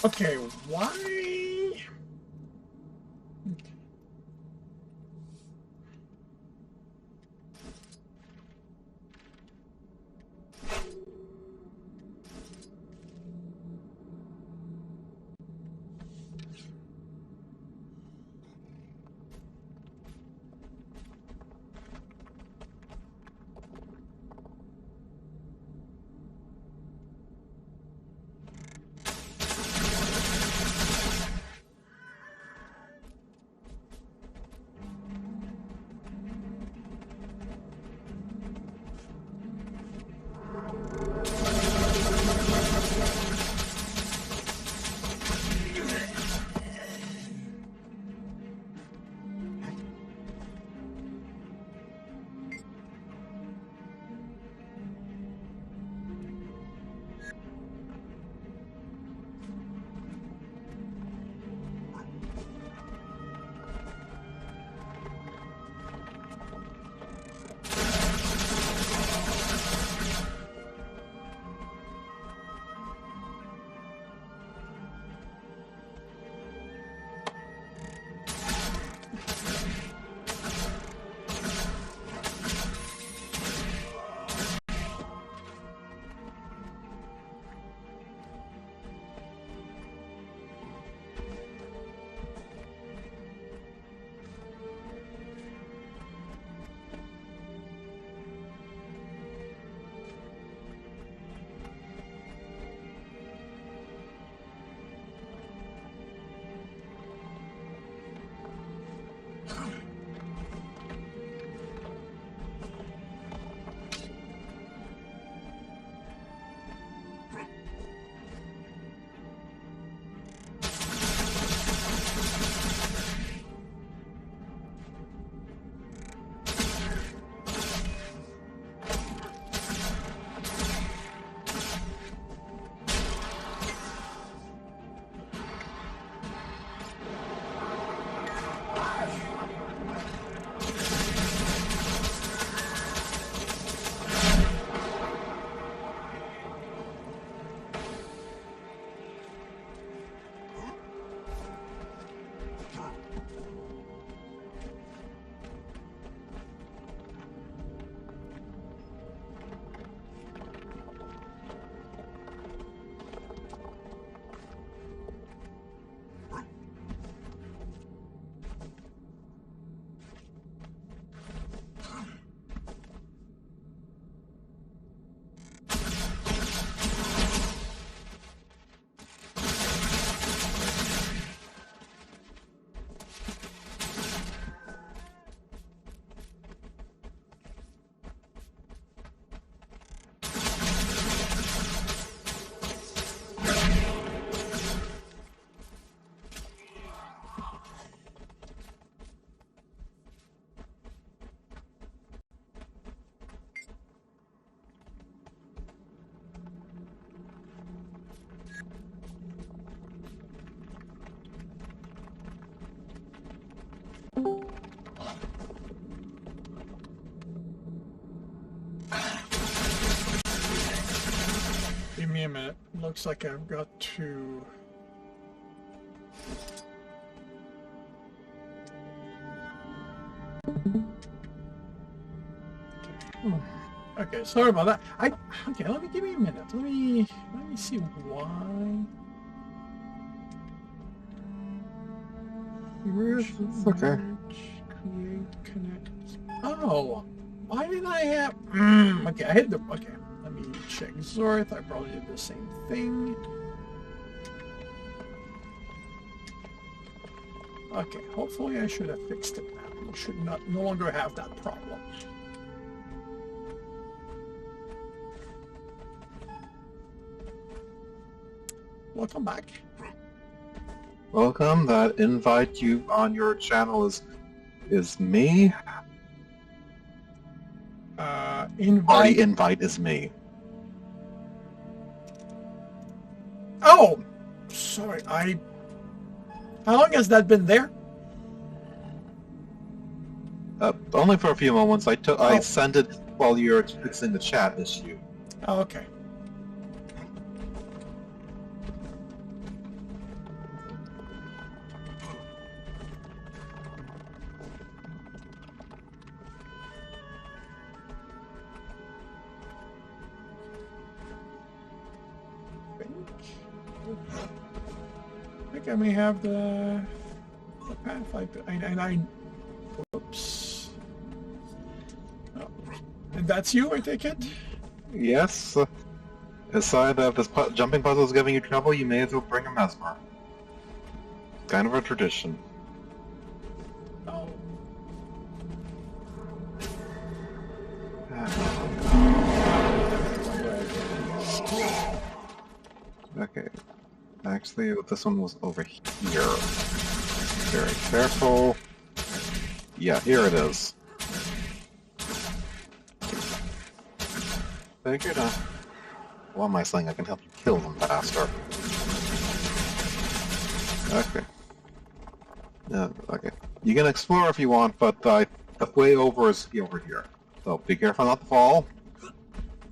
Okay, why? Give me a minute. Looks like I've got to... Okay, sorry about that. Okay, give me a minute. Let me see why. Okay. Create, connect. Oh, why did I have? Okay, I hit the. Okay, let me check Zorth. I probably did the same thing. Okay, hopefully I should have fixed it now. We should no longer have that problem. Welcome back. Welcome. That invite you on your channel is me. Invite. The invite is me. Oh, sorry. How long has that been there? Only for a few moments. I sent it while it's in the chat issue. Oh, okay. I think I may have the path and I whoops. Oh. And that's you, I take it? Yes. Aside of this jumping puzzle is giving you trouble, you may as well bring a Mesmer. Kind of a tradition. Oh. Okay. Actually, this one was over here. Very careful. Yeah, here it is. Figured what am I saying? I can help you kill them faster. Okay. Okay. You can explore if you want, but the way over is over here. So be careful not to fall,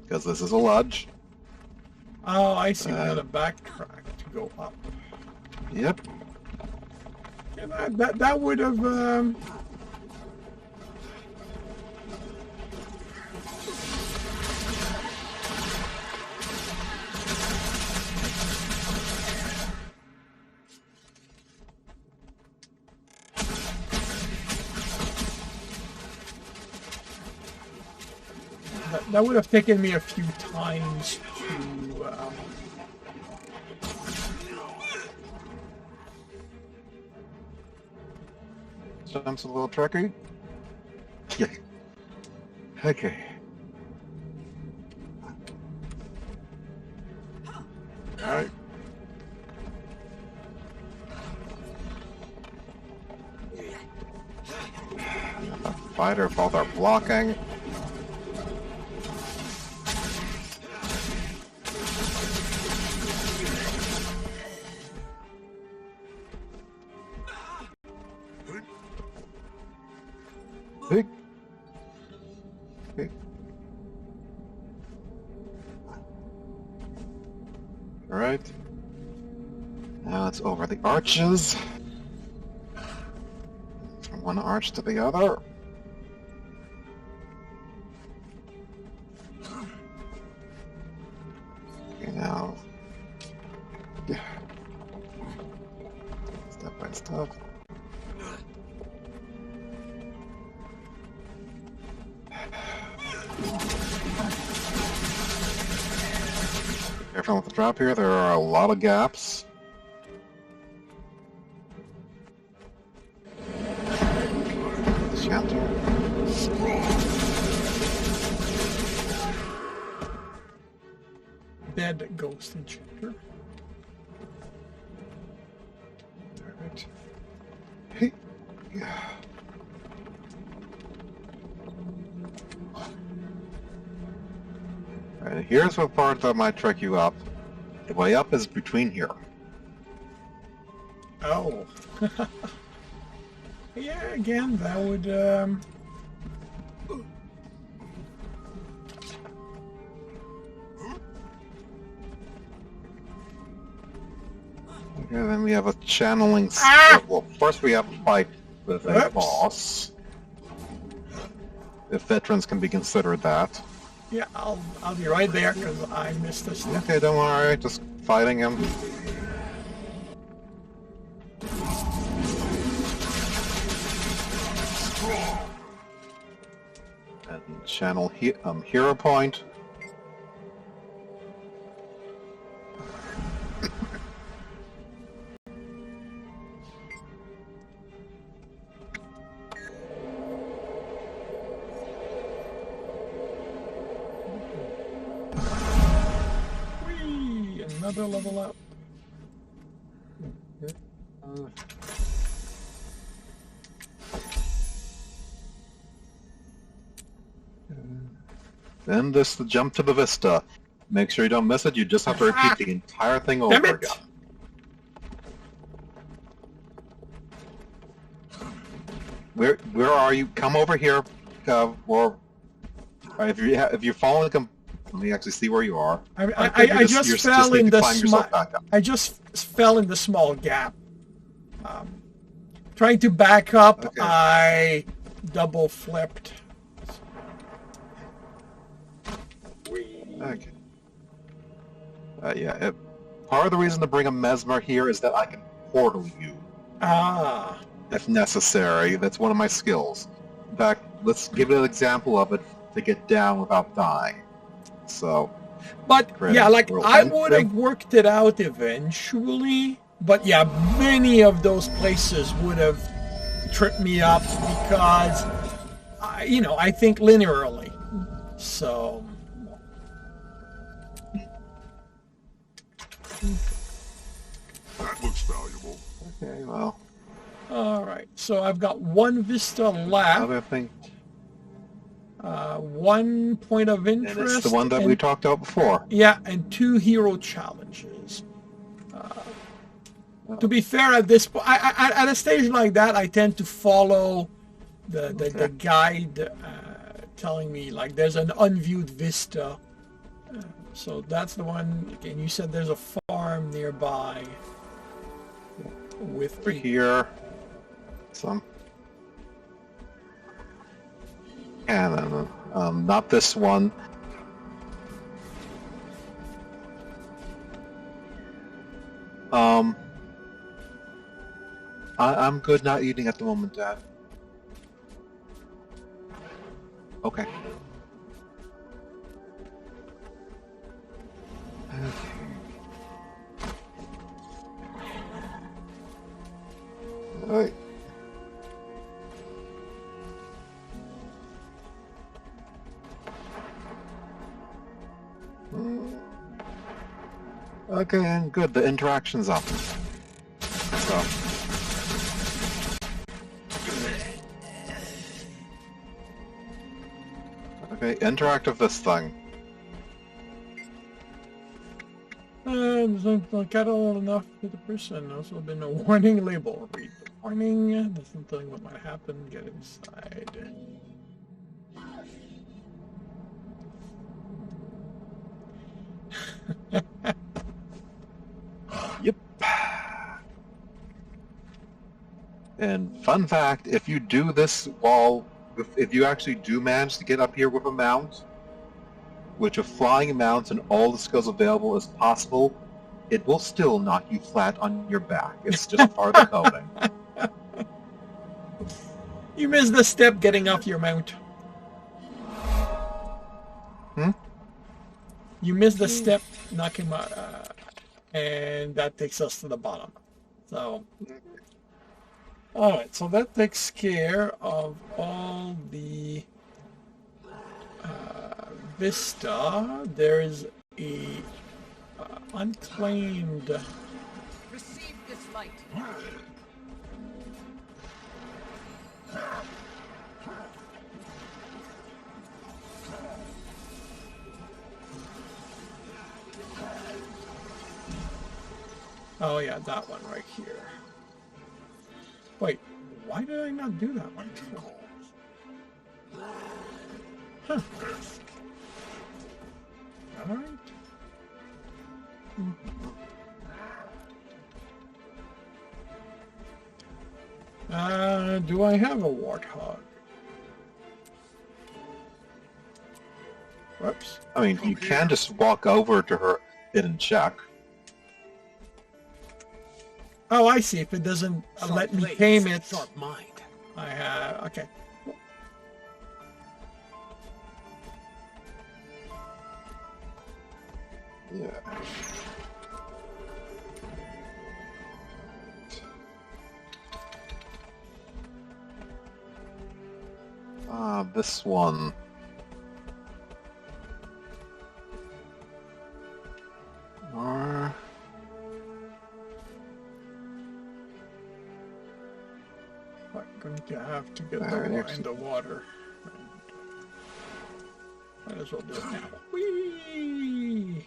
because this is a ledge. Oh, I see. We got a backtrack to go up. Yep. Yeah, that would have. That would have taken me a few times to. Sounds a little tricky. Yeah. Okay. Alright. The fighter both are blocking. Hey. Okay. Alright. Now it's over the arches. From one arch to the other. Okay, now. Step by step. Careful with the drop here, there are a lot of gaps. Shelter. Dead ghost enchanter. Alright. Hey. Alright, here's what part that might trick you up. The way up is between here. Oh. Yeah, again, that would. Okay, then we have a channeling. Well, first we have a fight with a Oops. boss. If veterans can be considered that. Yeah, I'll be right there because I missed this. Okay, don't worry, just fighting him. And channel hero point. Whee! Another level up. Then this the jump to the Vista. Make sure you don't miss it. You just have to repeat the entire thing over Damn it! again. Where are you? Come over here, or if you fall in, let me actually see where you are. I just fell in need to the climb yourself back up. I just fell in the small gap. Trying to back up, Okay. I double flipped. Okay. Yeah. part of the reason to bring a Mesmer here is that I can portal you Ah, if necessary. That's one of my skills. In fact, let's give an example of it to get down without dying. So, but Great. yeah, like Roll I entry. would have worked it out eventually. But yeah, many of those places would have tripped me up because, I think linearly. So, That looks valuable. okay, well, all right. So I've got one vista left, other thing, 1 point of and interest. it's the one that we talked about before. Yeah, and 2 hero challenges. To be fair, at this point, at a stage like that, I tend to follow the guide telling me like there's an unviewed vista. So that's the one. And you said there's a farm nearby with Over here, some cannon. Not this one. I'm good not eating at the moment, Dad. Okay. Alright. Okay, and good. The interaction's up. So. Okay, interact with this thing. There's no cattle enough to the person. Also been a warning label. Read the warning. There's something what might happen. Get inside. Yep. And fun fact, if you do this if you actually do manage to get up here with a mount, which a flying mount and all the skills available is possible, it will still knock you flat on your back. It's just part of the coding. You missed the step getting off your mount. You missed the step knocking out, and that takes us to the bottom. So, all right. So that takes care of all the vista. There is a unclaimed. Receive this light. Oh yeah, that one right here. Wait, why did I not do that one before? Huh. All right. Do I have a warthog? Whoops. I mean, you can just walk over to her and check. Oh, I see. If it doesn't let me blades, tame it, Sharp mind. I have. Okay. Yeah. This one. Or... I'm going to have to get Alright, the actually- in the water. Might as well do it now. Whee!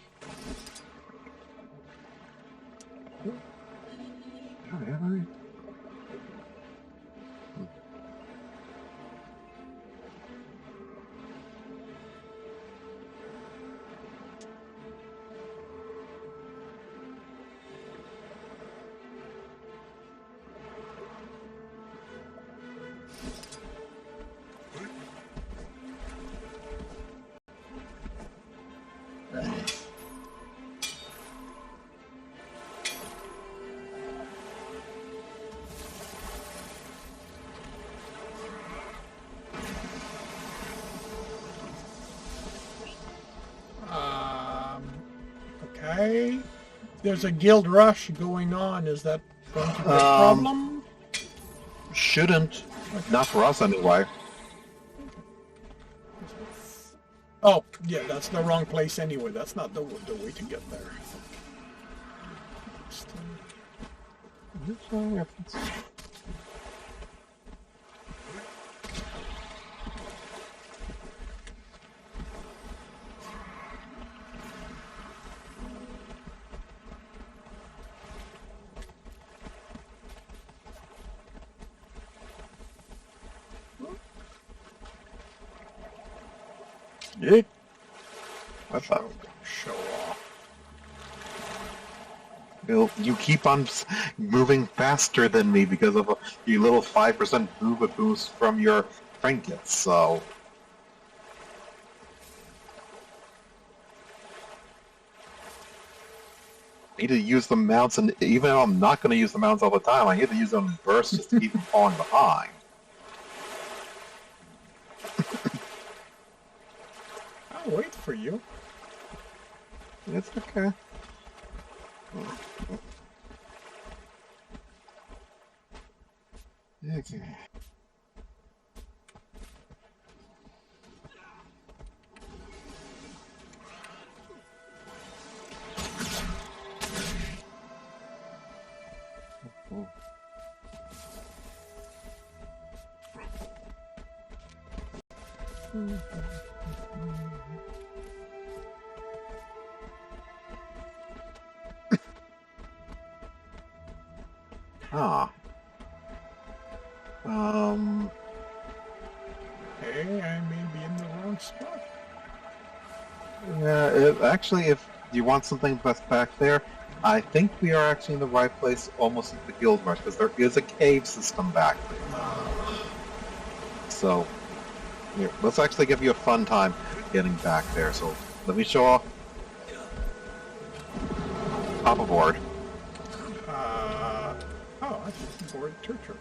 Oh, yeah, right. Okay. There's a guild rush going on. Is that going to be a problem? Shouldn't. Not for us, anyway. Oh, yeah, that's the wrong place anyway. That's not the way to get there. Yeah. I thought. Show off. You keep on moving faster than me because of your little 5% movement boost from your trinkets, so... I need to use the mounts, and even though I'm not going to use the mounts all the time, I need to use them in bursts just to keep them falling behind. I'll wait for you. It's okay. Okay. Ah. Hey, I may be in the wrong spot. Yeah, actually, if you want something that's back there, I think we are actually in the right place, almost at the Guild Rush, because there is a cave system back there. So, here, let's actually give you a fun time getting back there. So, let me show off. Hop aboard. Oh, I just boarded Turtle.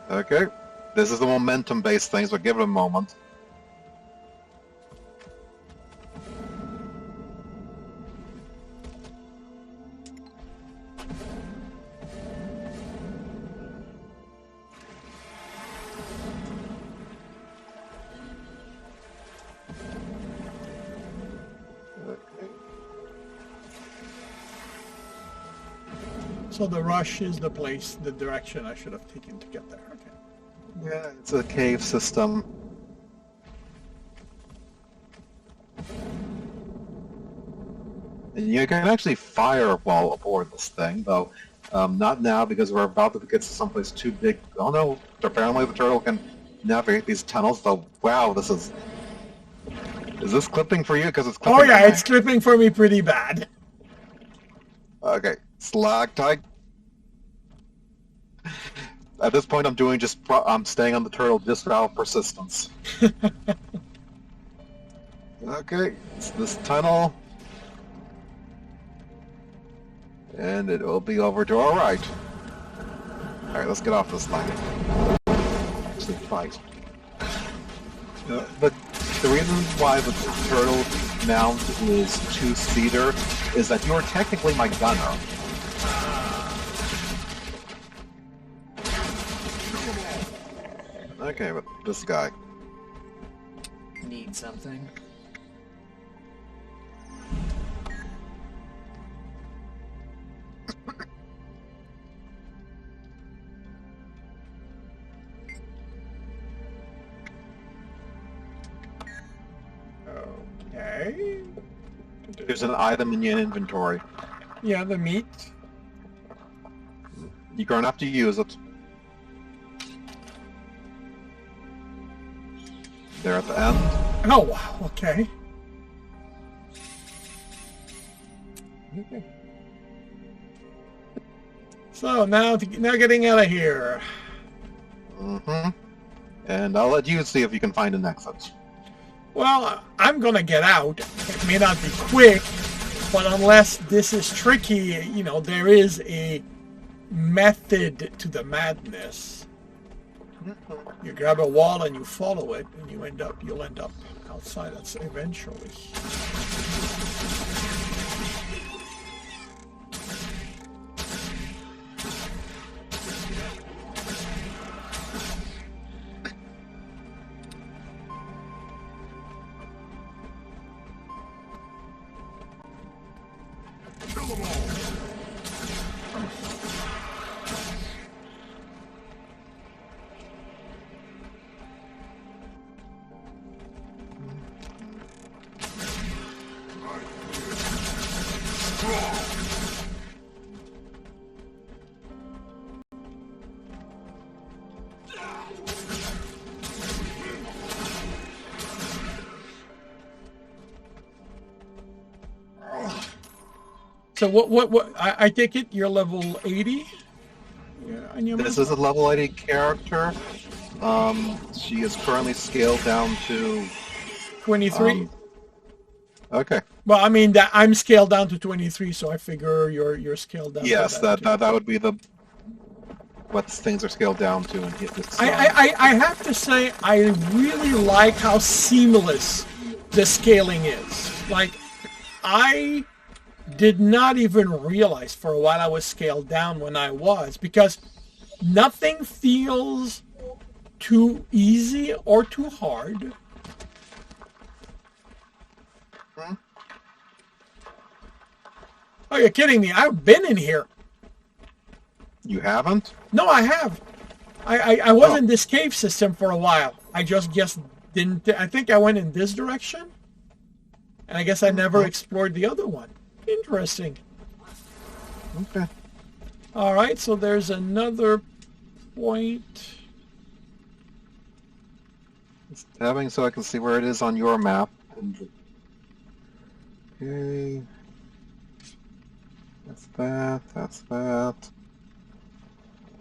Okay. This is the momentum-based thing, so give it a moment. So the rush is the place, the direction I should have taken to get there. Okay. Yeah, it's a cave system. And you can actually fire while aboard this thing, though not now because we're about to get to someplace too big. Oh no, apparently the turtle can navigate these tunnels, though. Wow, this is... Is this clipping for you? Because it's clipping Oh yeah, for me. it's clipping for me pretty bad. Okay, stalactite. At this point, I'm staying on the turtle just for our persistence. Okay, it's this tunnel. And it will be over to our right. Alright, let's get off this thing. Actually, fight. But the reason why the turtle mount is two-seater is that you're technically my gunner. Okay, but this guy. Need something? Okay. There's an item in your inventory. Yeah, the meat. You're going to have to use it. There at the end. Oh wow. Okay. Okay. So now getting out of here. Mm-hmm. And I'll let you see if you can find an exit. Well, I'm gonna get out. It may not be quick, but unless this is tricky, you know, there is a method to the madness. You grab a wall and you follow it, and you'll end up outside. That's eventually. So what I take it you're level 80? Yeah, and you're This is a level 80 character. She is currently scaled down to 23? Okay. Well, I mean that I'm scaled down to 23, so I figure you're scaled down. Yes, to that would be the what things are scaled down to and hit this. I have to say I really like how seamless the scaling is. Like I did not even realize for a while I was scaled down when I was, because nothing feels too easy or too hard. Oh, you're kidding me. I've been in here. You haven't? No, I have. I was in this cave system for a while. I just didn't. I think I went in this direction. And I guess I never explored the other one. Interesting. Okay. All right, so there's another point. Just tabbing so I can see where it is on your map. Okay. That's that. That's that.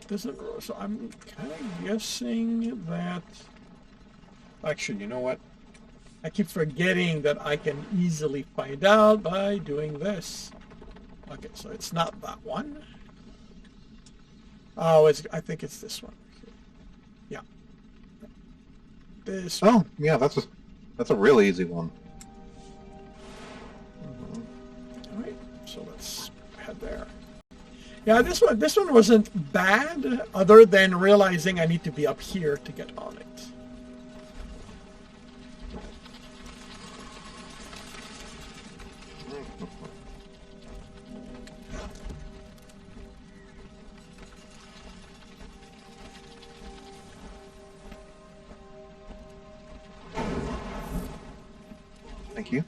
Doesn't, so I'm kind of guessing that... Actually, you know what? I keep forgetting that I can easily find out by doing this. Okay, so it's not that one. Oh, I think it's this one. Yeah. This one. Oh, yeah, that's a really easy one. All right, so let's head there. Yeah, this one wasn't bad, other than realizing I need to be up here to get on it. Thank you.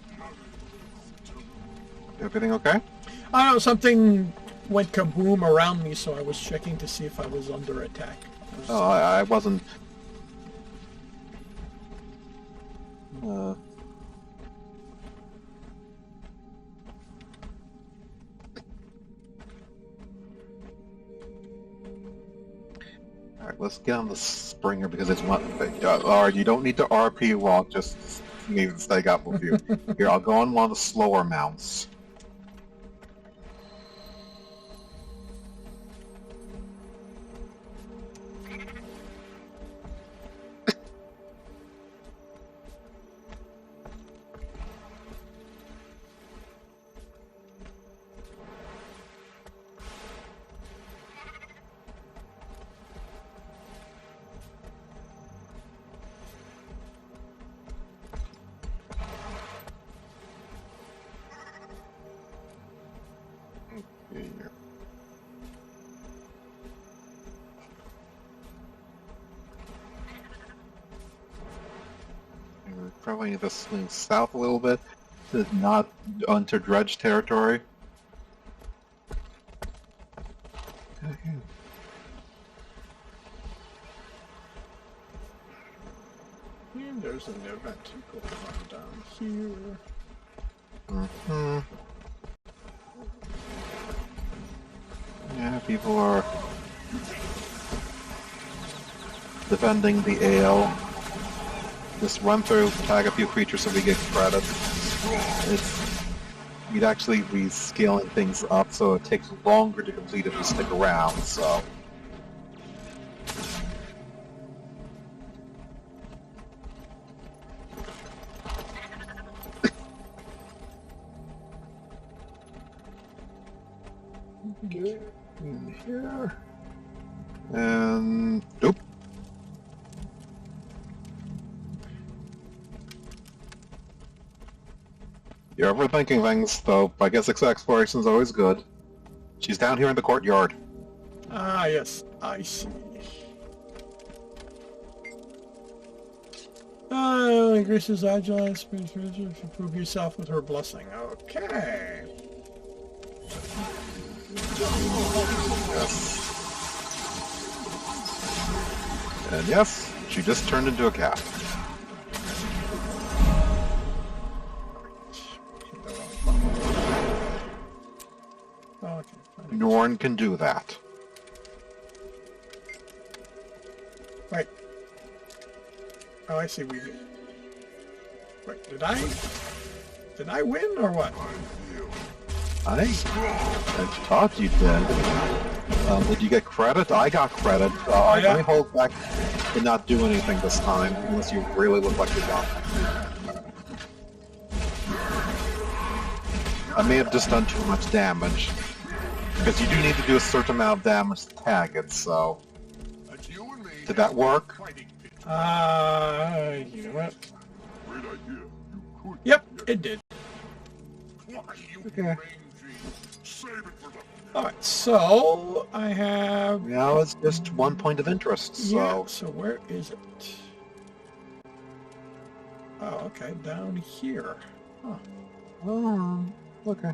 Everything okay? I don't know, something went kaboom around me, so I was checking to see if I was under attack. Oh, I wasn't. Alright, let's get on the Springer because it's one. Alright, you don't need to RP walk, just need to stay up with you. Here, I'll go on one of the slower mounts. Here. We probably need to swing south a little bit to not enter dredge territory. And there's an event going on down here. Mm-hmm. Yeah, people are defending the ale. Just run through, tag a few creatures so we get credit. You'd actually be scaling things up, so it takes longer to complete if you stick around, so... Get in here. And... Nope. You're overthinking things, though. I guess exploration's always good. She's down here in the courtyard. Ah, yes, I see. Increases agile, speed, improve yourself with her blessing. Okay. And yes, she just turned into a cat. Okay. Norn can do that. Wait. Oh, I see. We. Wait. Did I win or what? I thought you did. Did you get credit? I got credit. yeah. Let me hold back and not do anything this time, unless you really look like you're done. I may have just done too much damage. Because you do need to do a certain amount of damage to tag it, so... That's you and me. Did that work? Fighting pit. You know what? Great idea. You could. Yep, it did. Why, you Okay. mangy. Save it for the... Alright, so I have. Now it's just 1 point of interest, so... Yeah, so where is it? Oh, okay, down here. Huh. Okay.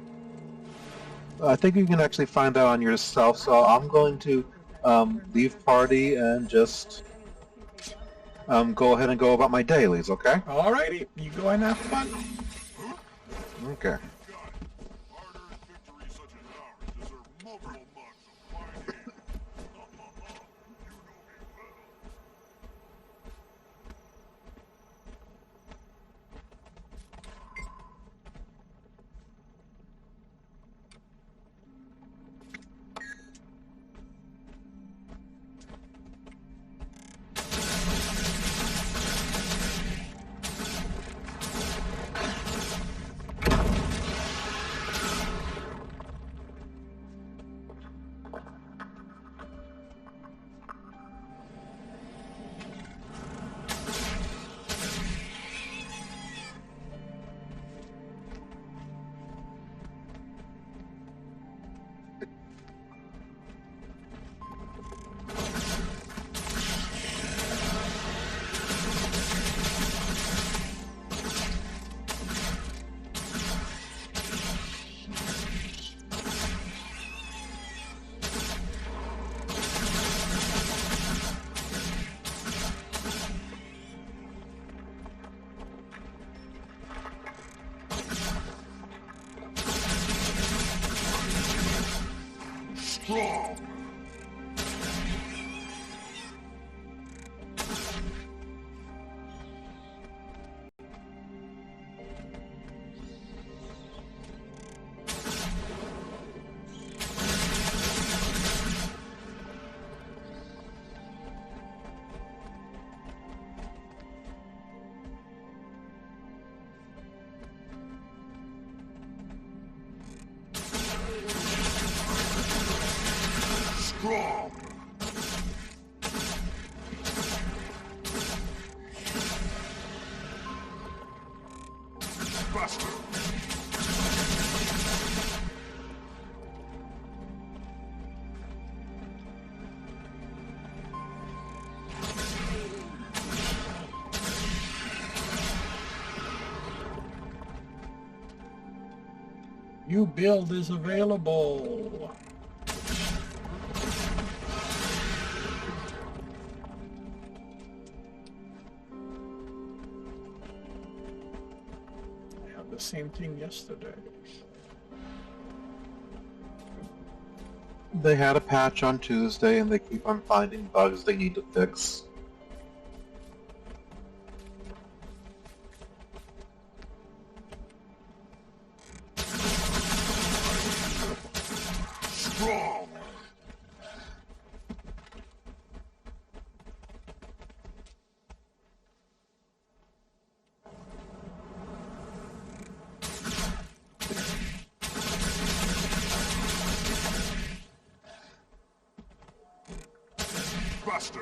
I think you can actually find out on yourself, so I'm going to leave party and just go ahead and go about my dailies, okay? Alrighty, you go and have fun. Okay. Harder victories such as ours deserve multiple months of fighting. You know me well. Strong. Strong. Faster. New build is available. I had the same thing yesterday. They had a patch on Tuesday, and they keep on finding bugs they need to fix. Strong. Faster.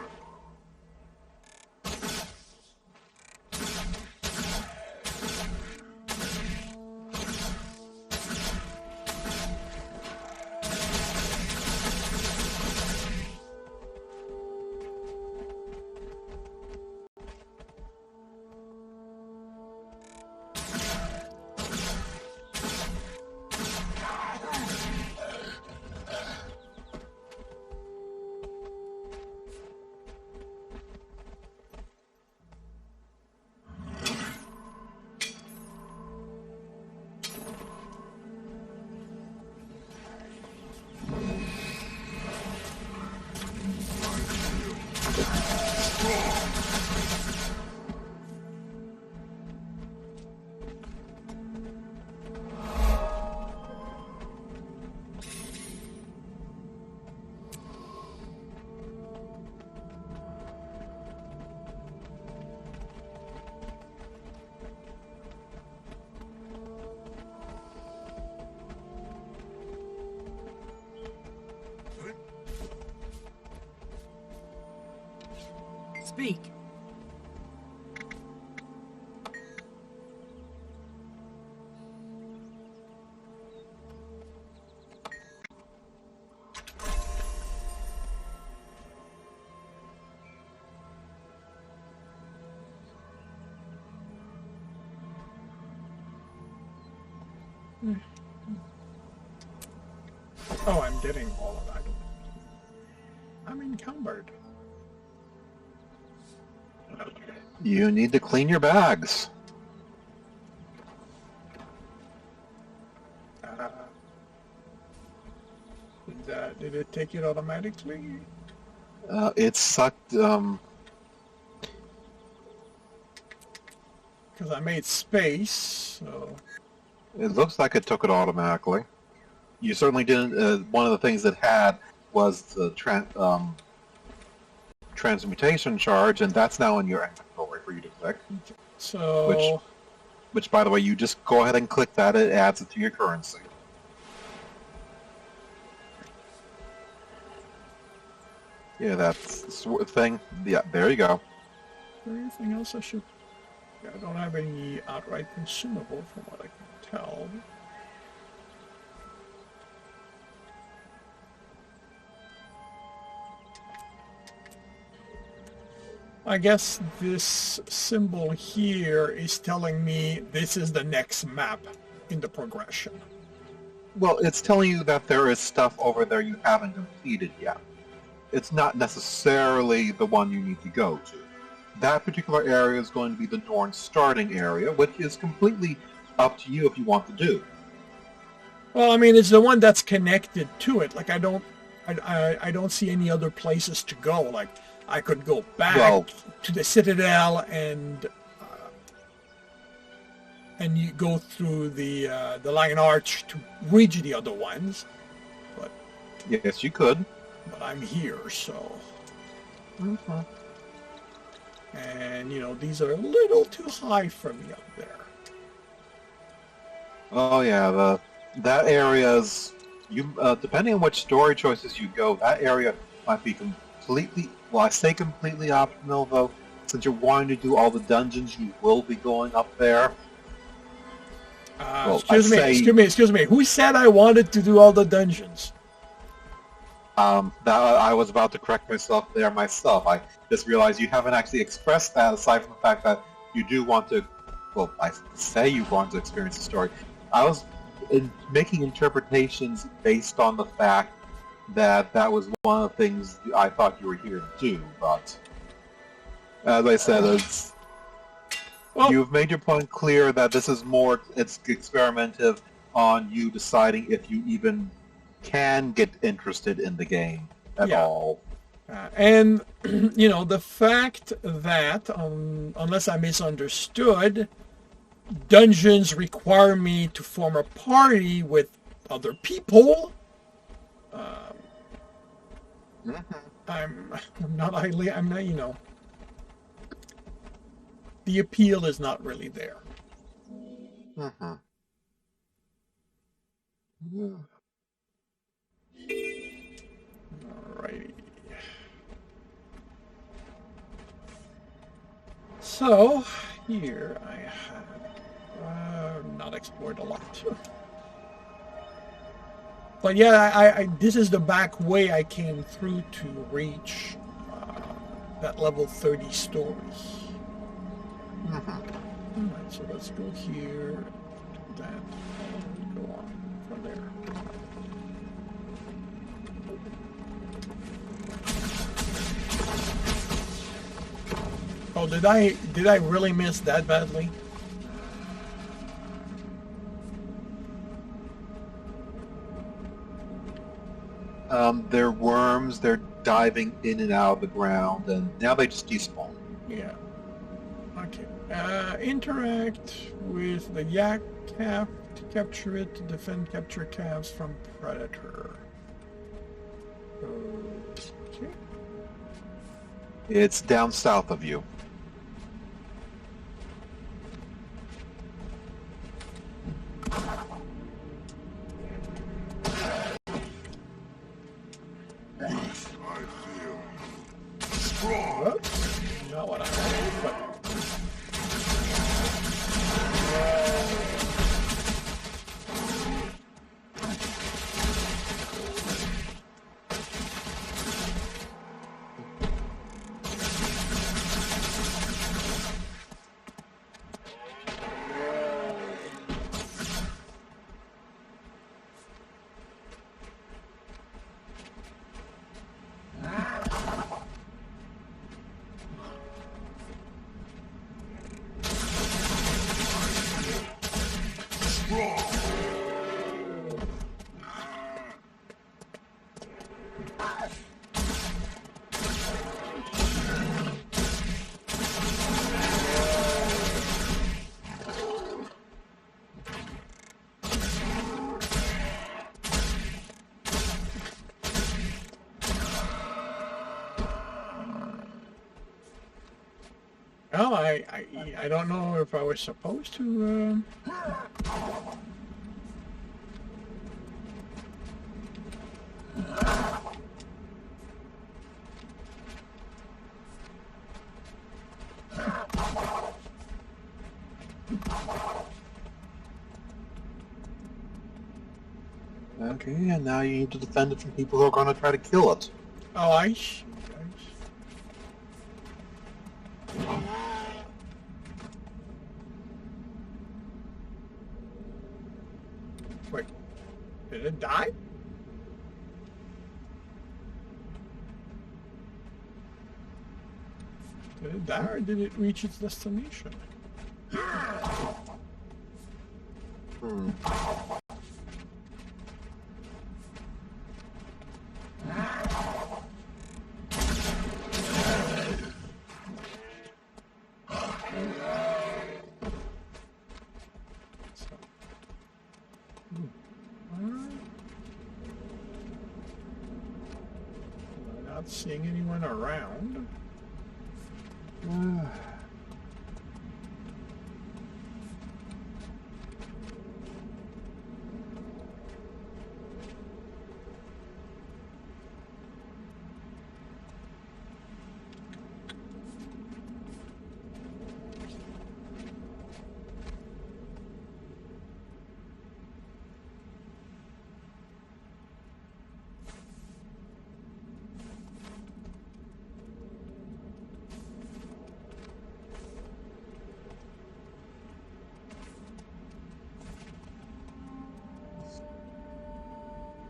Speak. Oh, I'm getting all of that. I'm encumbered. You need to clean your bags. Did it take it automatically? It sucked. Because I made space, so... It looks like it took it automatically. You certainly didn't. One of the things it had was the transmutation charge, and that's now in your inventory for you to click. So... Which, by the way, you just go ahead and click that. It adds it to your currency. Yeah, that's the thing. Yeah, there you go. Is there anything else I should... Yeah, I don't have any outright consumable from what I can tell. I guess this symbol here is telling me this is the next map in the progression. Well, it's telling you that there is stuff over there you haven't completed yet. It's not necessarily the one you need to go to. That particular area is going to be the Norn starting area, which is completely up to you if you want to do. Well, I mean, it's the one that's connected to it. Like, I don't see any other places to go. Like, I could go back to the Citadel and you go through the Lion Arch to reach the other ones. But yes, you could. But I'm here, so. Mm-hmm. And, you know, these are a little too high for me up there. Oh yeah, that area's depending on which story choices you go, that area might be completely. Well, I say completely optional though, since you're wanting to do all the dungeons, you will be going up there. Excuse me. Who said I wanted to do all the dungeons? That I was about to correct myself there myself. I just realized you haven't actually expressed that, aside from the fact that you do want to. Well, I say you want to experience the story. I was making interpretations based on the fact that that was one of the things I thought you were here to do. But as I said, you've made your point clear that this is more. It's experimentative on you deciding if you even can get interested in the game at all. And, you know, the fact that, unless I misunderstood, dungeons require me to form a party with other people. I'm not, you know, the appeal is not really there. Mm-hmm. Alrighty. So, here I have not explored a lot. But yeah, I this is the back way I came through to reach that level 30 story. Alright, so let's go here, that, and go on from there. Oh, did I really miss that badly? They're worms, they're diving in and out of the ground, and now they just despawn. Yeah. Okay. Interact with the yak calf to capture it, to defend capture calves from predator. Okay. It's down south of you. I feel strong. Well, I don't know if I was supposed to. Okay, and now you need to defend it from people who are going to try to kill it. Oh, I see. Wait, did it die? Did it die or did it reach its destination? Hmm. Not seeing anyone around.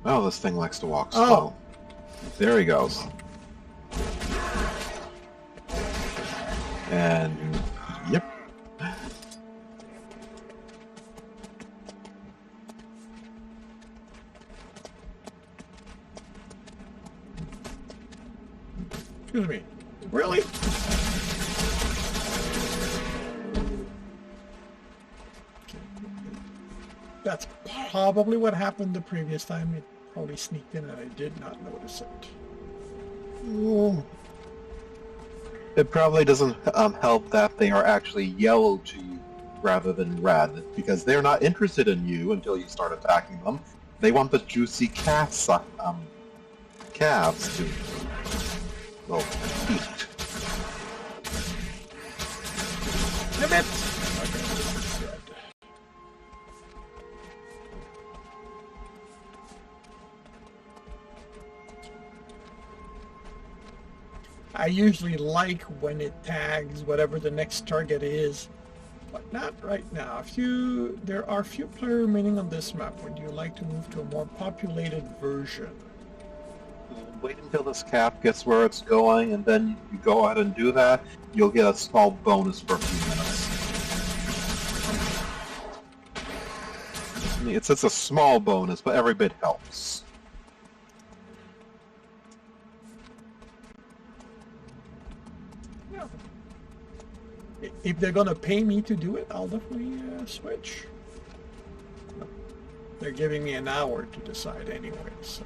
Oh, this thing likes to walk Oh. slow. There he goes. And yep. Excuse me. Really? That's probably what happened the previous time. It probably sneaked in and I did not notice it. It probably doesn't help that they are actually yellow to you rather than red, because they're not interested in you until you start attacking them. They want the juicy calves to, well, eat. Damn it! Okay, dead. I usually like when it tags whatever the next target is, but not right now. There are few players remaining on this map. Would you like to move to a more populated version? Wait until this cap gets where it's going, and then you go ahead and do that. You'll get a small bonus for a few minutes. I mean, it's a small bonus, but every bit helps. If they're gonna pay me to do it, I'll definitely switch. They're giving me an hour to decide anyway, so.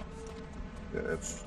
It's...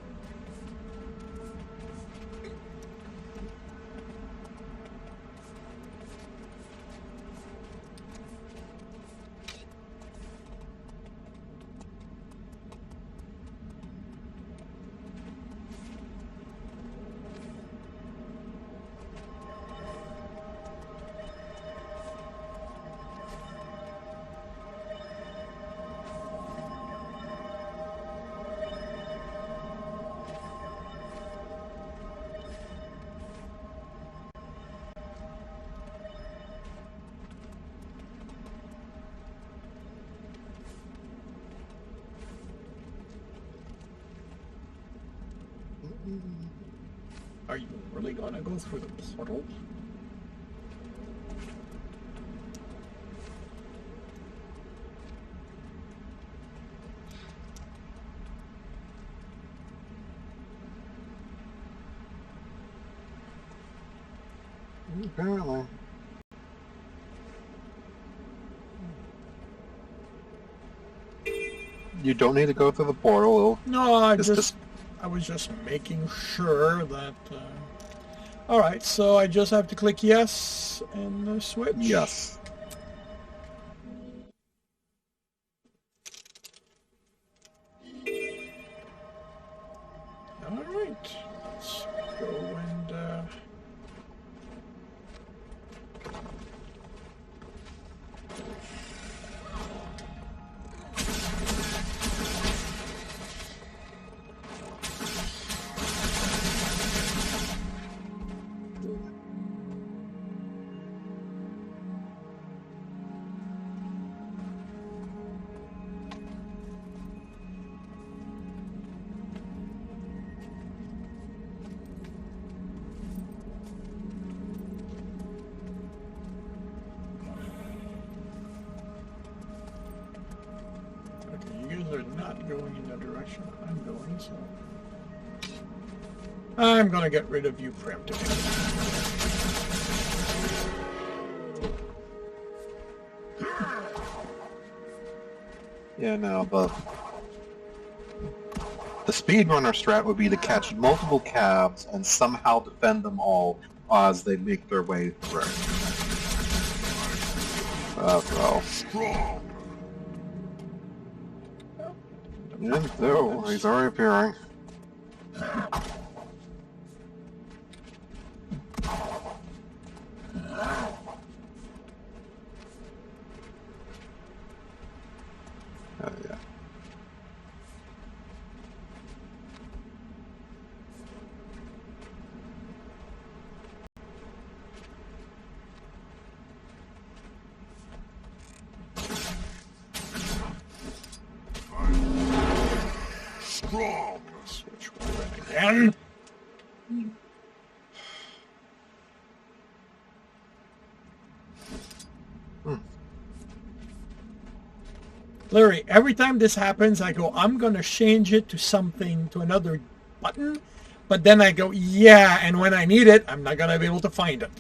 Are you really gonna go through the portal? Apparently. You don't need to go through the portal. No, I Just- was just making sure that All right, so I just have to click yes and switch. Yes. All right, let's go and. Okay, you guys are not going in the direction I'm going, so I'm gonna get rid of you preemptively. Yeah, no, the speedrunner strat would be to catch multiple cabs and somehow defend them all as they make their way through. Well. Yeah, no, he's already appearing. Yeah. Strong. Switch weapon again. Larry, every time this happens, I go, I'm going to change it to something, to another button. But then I go, yeah, and when I need it, I'm not going to be able to find it.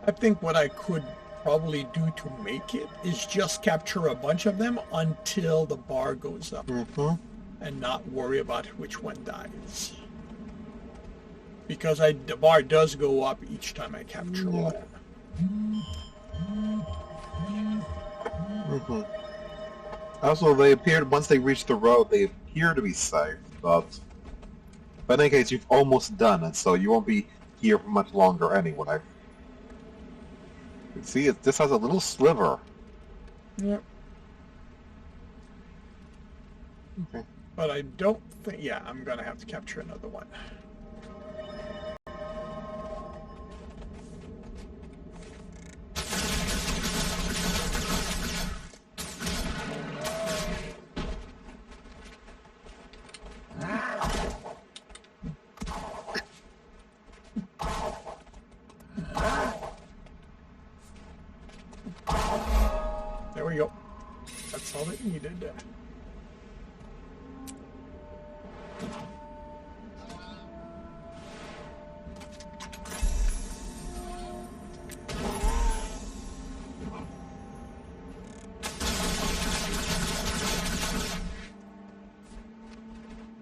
I think what I could probably do to make it is just capture a bunch of them until the bar goes up and not worry about which one dies. Because the bar does go up each time I capture one. Also, they appeared, once they reach the road, they appear to be safe, but in any case, you've almost done it, so you won't be here for much longer anyway. See, this has a little sliver. Yep. Okay. But I don't think... Yeah, I'm going to have to capture another one. There we go. That's all it needed.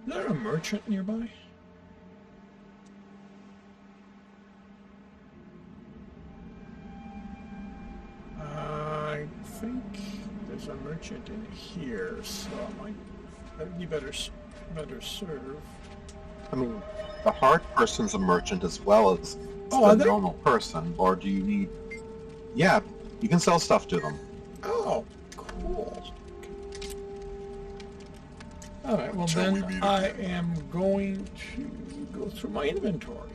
Is there a merchant nearby? I think there's a merchant in here, so I might be better serve. I mean, the hard person's a merchant as well as Oh, the normal person, or do you need... Yeah, you can sell stuff to them. Oh, cool. All right, well Shall we then meet I again? am going to go through my inventory.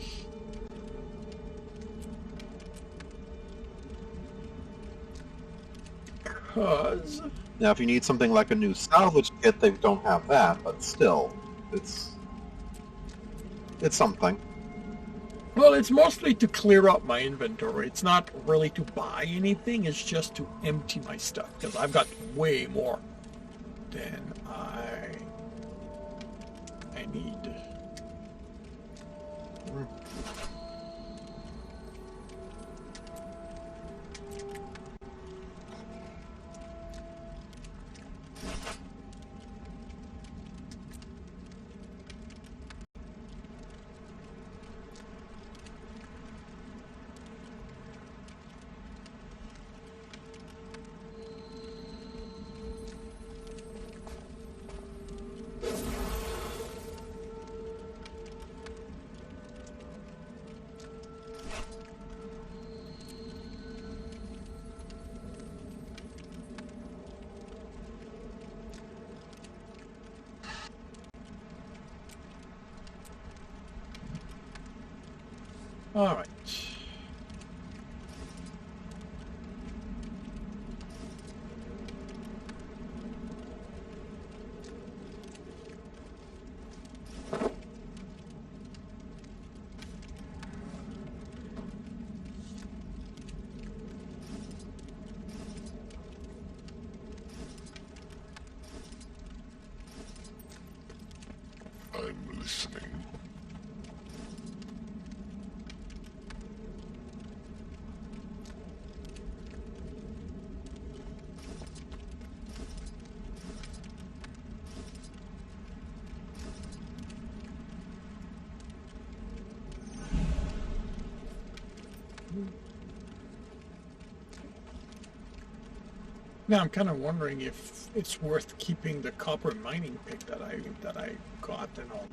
because Now, if you need something like a new salvage kit, they don't have that, but still, it's something. well, it's mostly to clear up my inventory. It's not really to buy anything. It's just to empty my stuff because I've got way more than I need. All right. I'm listening. Now I'm kind of wondering if it's worth keeping the copper mining pick that I got and all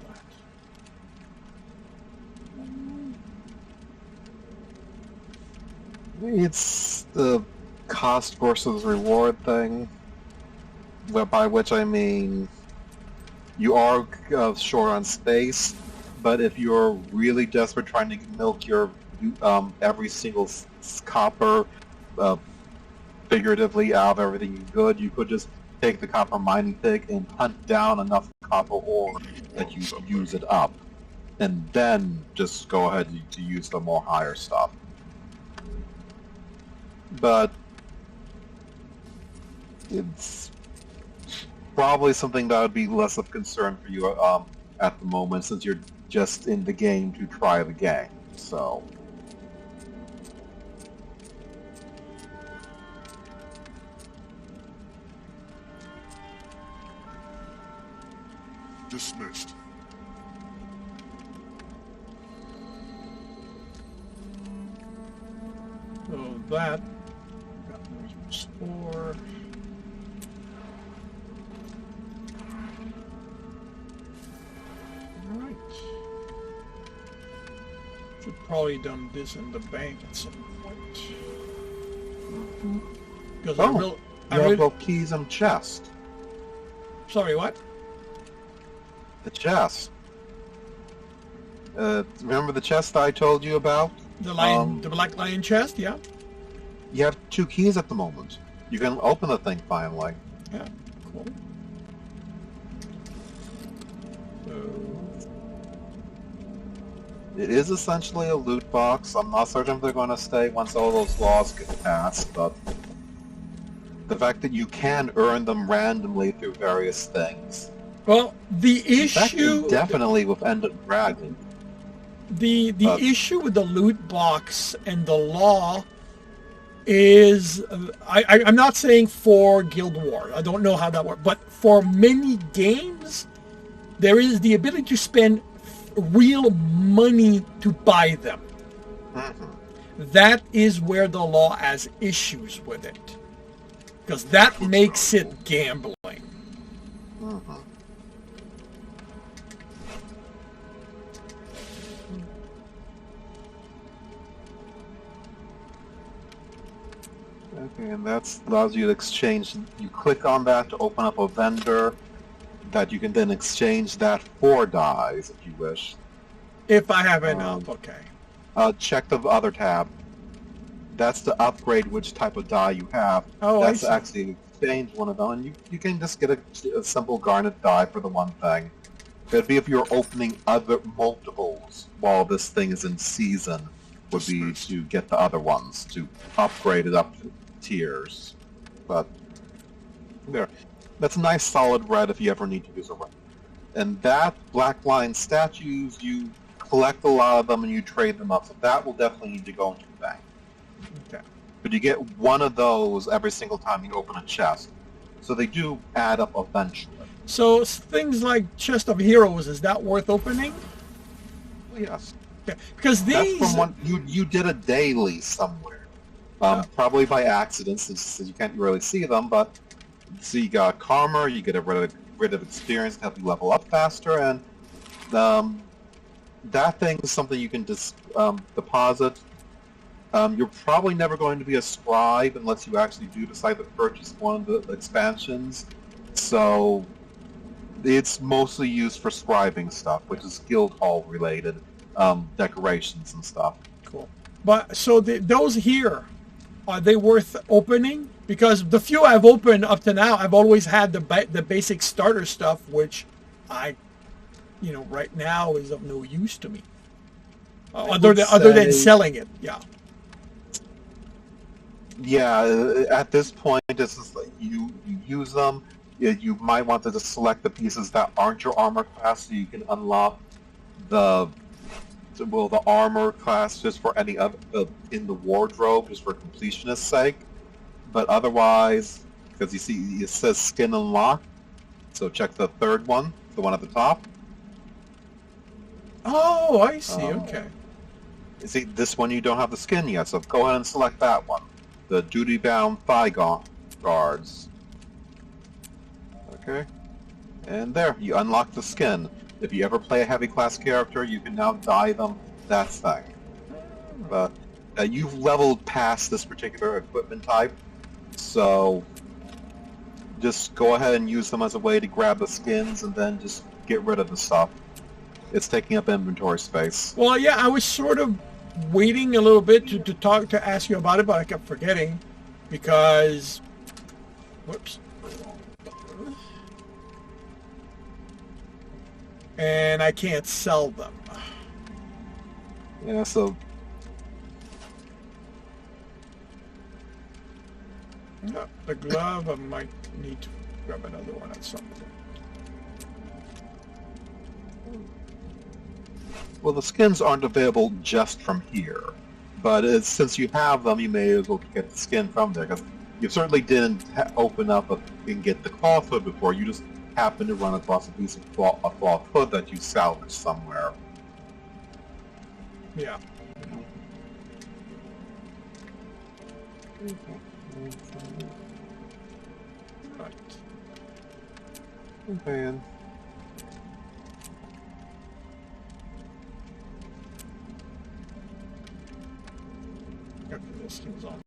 that. It's the cost versus reward thing, by which I mean you are short on space, but if you're really desperate trying to milk your every single copper figuratively out of everything you could, you could just take the copper mining pick and hunt down enough copper ore that you use it up, and then just go ahead to use the more higher stuff. But it's probably something that would be less of concern for you at the moment, since you're just in the game to try the game. So Dismissed. So that got no use for. All right. Should probably done this in the bank at some point. Because I you have really. both keys and chest. Sorry, what? The chest. Remember the chest I told you about? The lion, the black lion chest, yeah. You have 2 keys at the moment. You can open the thing finally. Yeah, cool. So, It is essentially a loot box. I'm not certain if they're going to stay once all those laws get passed, but the fact that you can earn them randomly through various things. well, the In fact, issue, definitely with End of Dragon. the issue with the loot box and the law is, I'm not saying for Guild Wars. I don't know how that works, but for many games, there is the ability to spend real money to buy them. Mm-hmm. That is where the law has issues with it, because that makes it gambling. Mm-hmm. Okay, and that allows you to exchange. You click on that to open up a vendor that you can then exchange that for dyes if you wish. If I have enough, okay. Check the other tab. That's to upgrade which type of die you have. Oh, I That's see. to actually exchange one of them, and you can just get a simple garnet die for the one thing. It'd be if you're opening other multiples while this thing is in season, would be to get the other ones, to upgrade it up to tiers. But there. That's a nice solid red if you ever need to use a red. And that Black Line statues, you collect a lot of them and you trade them up, so that will definitely need to go into the bank. Okay. But you get one of those every single time you open a chest. So they do add up eventually. So things like Chest of Heroes, is that worth opening? Yes. Okay. Because That's these... from one you did a daily somewhere. Probably by accident, since you can't really see them, but so you got Karma, you get rid of experience to help you level up faster, and that thing is something you can just deposit. You're probably never going to be a scribe unless you actually do decide to purchase one of the expansions. So it's mostly used for scribing stuff, which is guild hall related, decorations and stuff. Cool. But so those here, are they worth opening? Because the few I've opened up to now, I've always had the basic starter stuff, which right now is of no use to me. Other than selling it, yeah. Yeah, at this point, it's just like you use them. You might want to just select the pieces that aren't your armor class, so you can unlock the armor class just for any other in the wardrobe, just for completionist's sake. But otherwise, because you see it says skin unlock, so check the third one, the one at the top. Oh, I see. Okay. You see, this one you don't have the skin yet, so go ahead and select that one. The duty-bound thigh guards. Okay. And there, you unlock the skin. If you ever play a heavy class character, you can now dye them that thing. But you've leveled past this particular equipment type, so just go ahead and use them as a way to grab the skins and then just get rid of the stuff. It's taking up inventory space. Well, yeah, I was sort of waiting a little bit to ask you about it, but I kept forgetting because, whoops. And I can't sell them. Yeah, so No, the glove, I might need to grab another one at some point. well, the skins aren't available just from here, but since you have them, you may as well get the skin from there, because you certainly didn't open up and get the cloth hood before. You just happened to run across a piece of cloth hood that you salvaged somewhere. Yeah. Right. Man. Okay, this thing's on.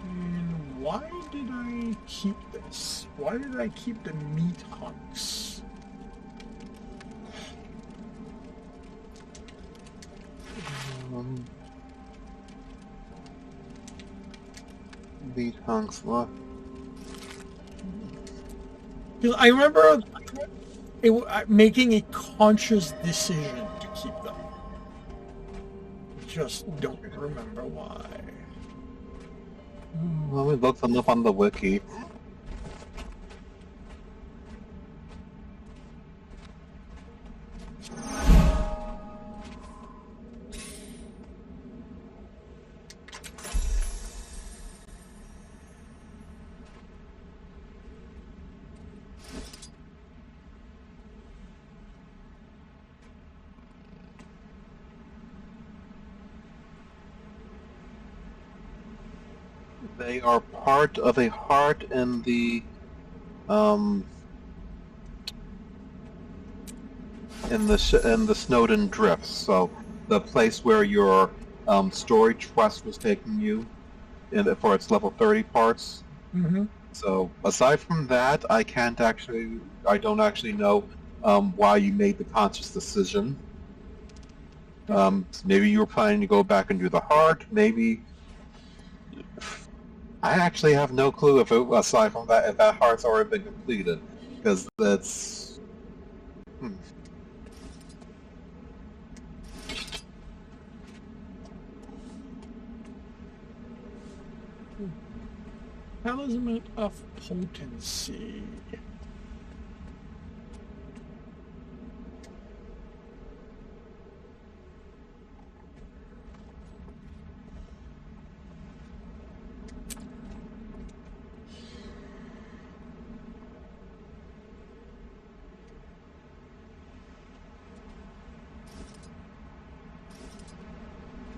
And why did I keep this? Why did I keep the meat hunks? Meat hunks, what? Because I remember making a conscious decision to keep them. Just don't remember why. Well, we looked them up on the wiki. They are part of a heart in the in the Snowden Drifts. So the place where your storage quest was taking you for its level 30 parts. Mm-hmm. So aside from that, I don't actually know why you made the conscious decision. Maybe you were planning to go back and do the heart. Maybe I actually have no clue aside from that, if that heart's already been completed, because that's. Talisman of Potency.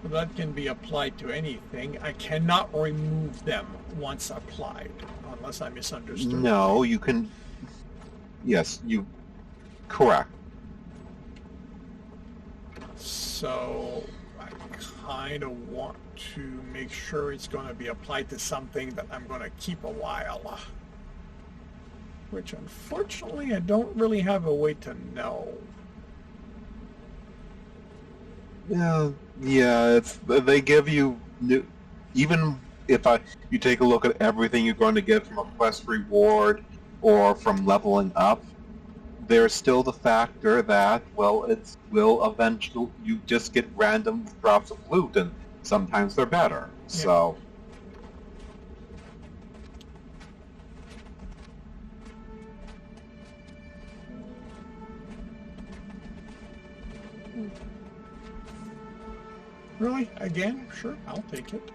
That can be applied to anything. I cannot remove them once applied, unless I misunderstood. No, you can. Yes, you. Correct. So I kind of want to make sure it's going to be applied to something that I'm going to keep a while. Which unfortunately I don't really have a way to know. Yeah. They give you even if you take a look at everything you're going to get from a quest reward or from leveling up, there's still the factor that it will eventually you just get random drops of loot, and sometimes they're better. Yeah. So. Really? Again? Sure, I'll take it.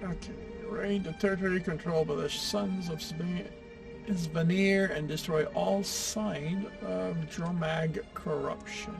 Okay, raid the territory controlled by the Sons of Svanir and destroy all sign of Dromag corruption.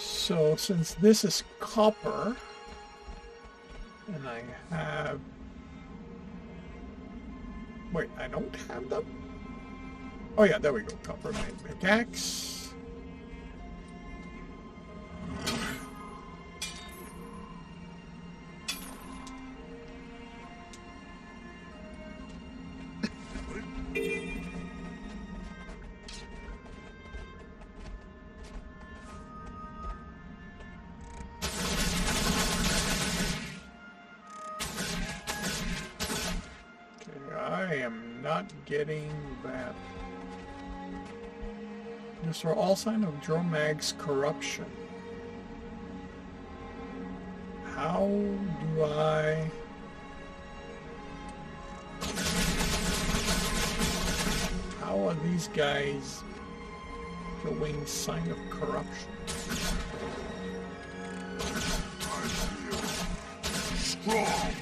So since this is copper, and I have... Wait, I don't have them? Oh yeah, there we go. Copper pickaxe. Getting that. Destroy all sign of Dromag's corruption. How do I... How are these guys showing sign of corruption? Strong!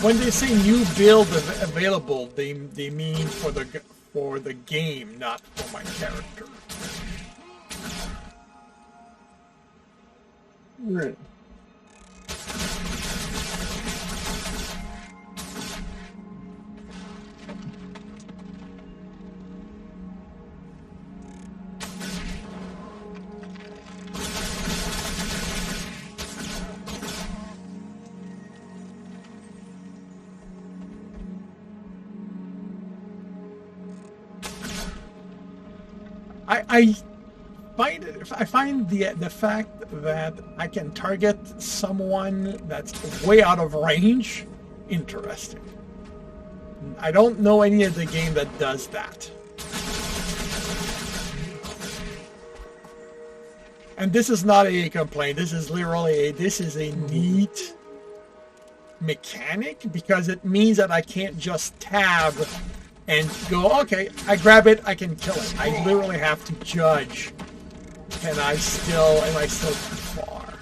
When they say new build available, they mean for the game, not for my character. Right. I find the fact that I can target someone that's way out of range interesting. I don't know any of the game that does that. And this is not a complaint. This is literally this is a neat mechanic because it means that I can't just tab and go, okay, I grab it, I can kill it. I literally have to judge. Am I still too far?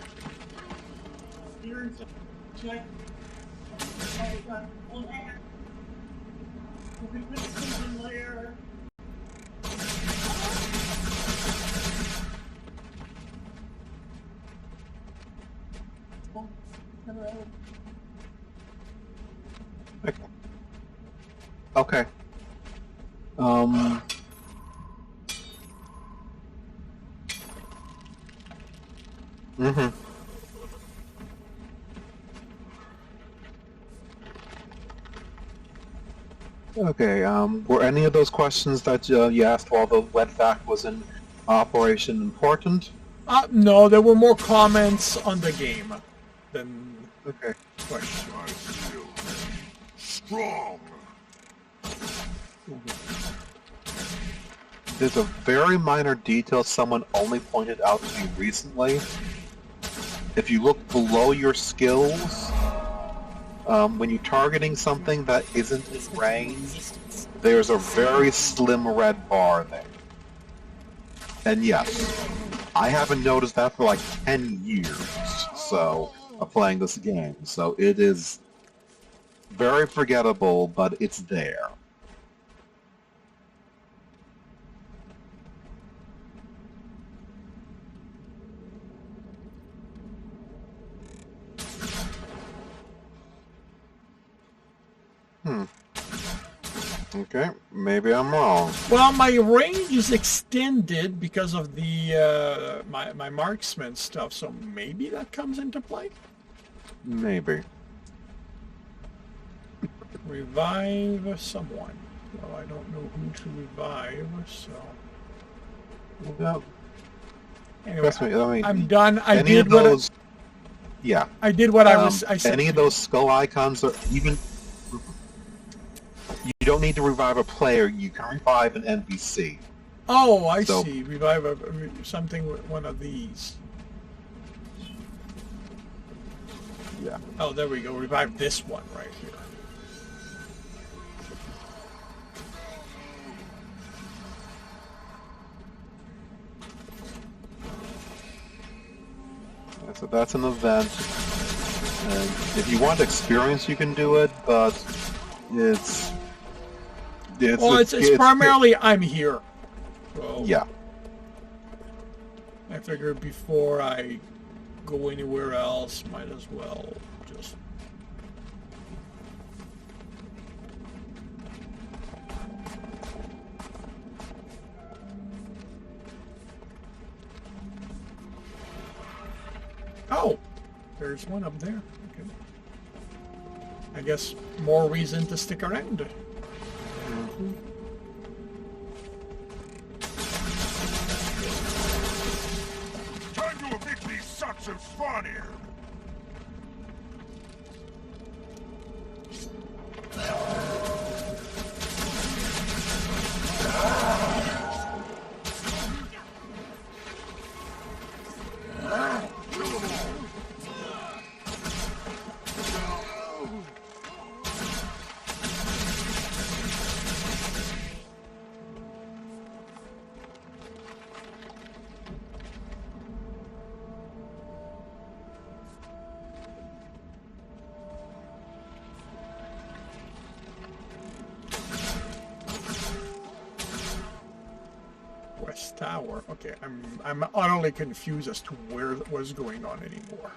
Okay. Mm-hmm. Okay, were any of those questions that you asked while the WEDVAC was in operation important? No, there were more comments on the game than Okay. questions. I feel strong. There's a very minor detail someone only pointed out to me recently. If you look below your skills, when you're targeting something that isn't in range, there's a very slim red bar there. And yes, I haven't noticed that for like 10 years of playing this game, so it is very forgettable, but it's there. Okay, maybe I'm wrong. Well, my range is extended because of the my marksman stuff, so maybe that comes into play. Maybe. Revive someone. Well, I don't know who to revive, so No, anyway, I mean, I'm done. I any did of what those, yeah. I did what I said. Any of those skull icons are even. You don't need to revive a player. You can revive an NPC. Oh, I So- see. Revive something with one of these. Yeah. Oh, there we go. Revive this one right here. So that's an event. And if you want experience, you can do it, but it's Well, it's primarily I'm here. So yeah. I figured before I go anywhere else, might as well just. Oh, there's one up there. Okay. I guess more reason to stick around. Time to evict these sucks and spawn here. anymore. Okay, I'm utterly confused as to what's going on anymore.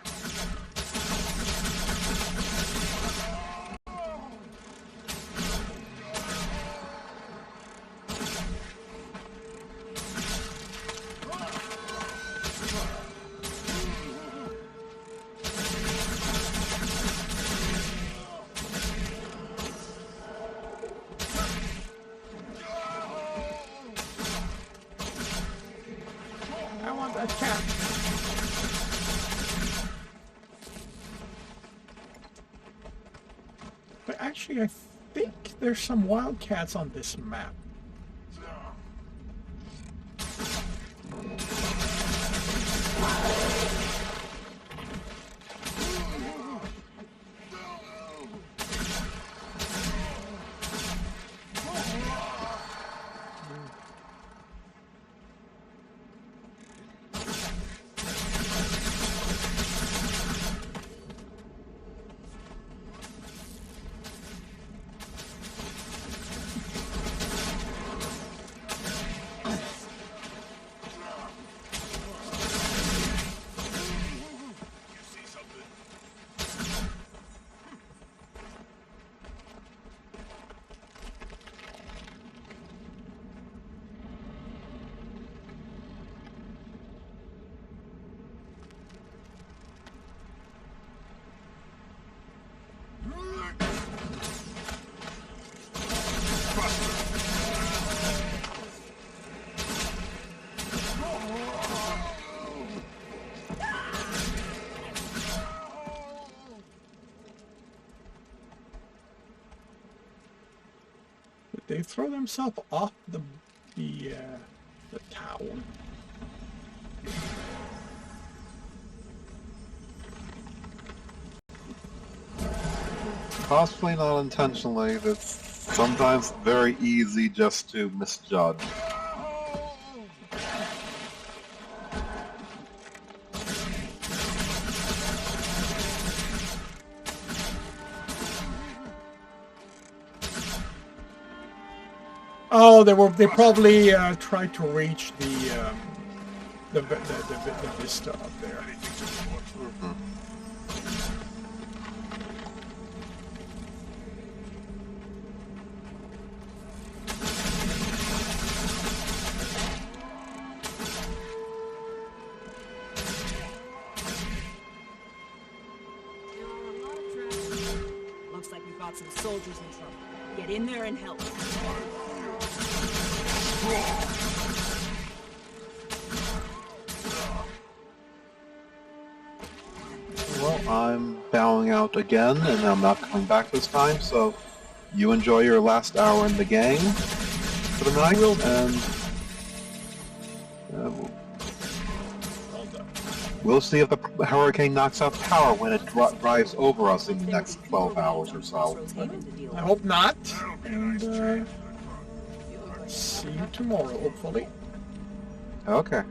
I want that cat. But actually, I think there's some wildcats on this map. They throw themselves off the tower. Possibly not intentionally. It's sometimes very easy just to misjudge. Oh, they probably tried to reach the vista up there. There are a lot of traps. Looks like we've got some soldiers in trouble. Get in there and help. Well, I'm bowing out again, and I'm not coming back this time, so you enjoy your last hour in the game for the night, and we'll see if the hurricane knocks out power when it drives over us in the next 12 hours or so. I hope not. And see you tomorrow, hopefully. Okay.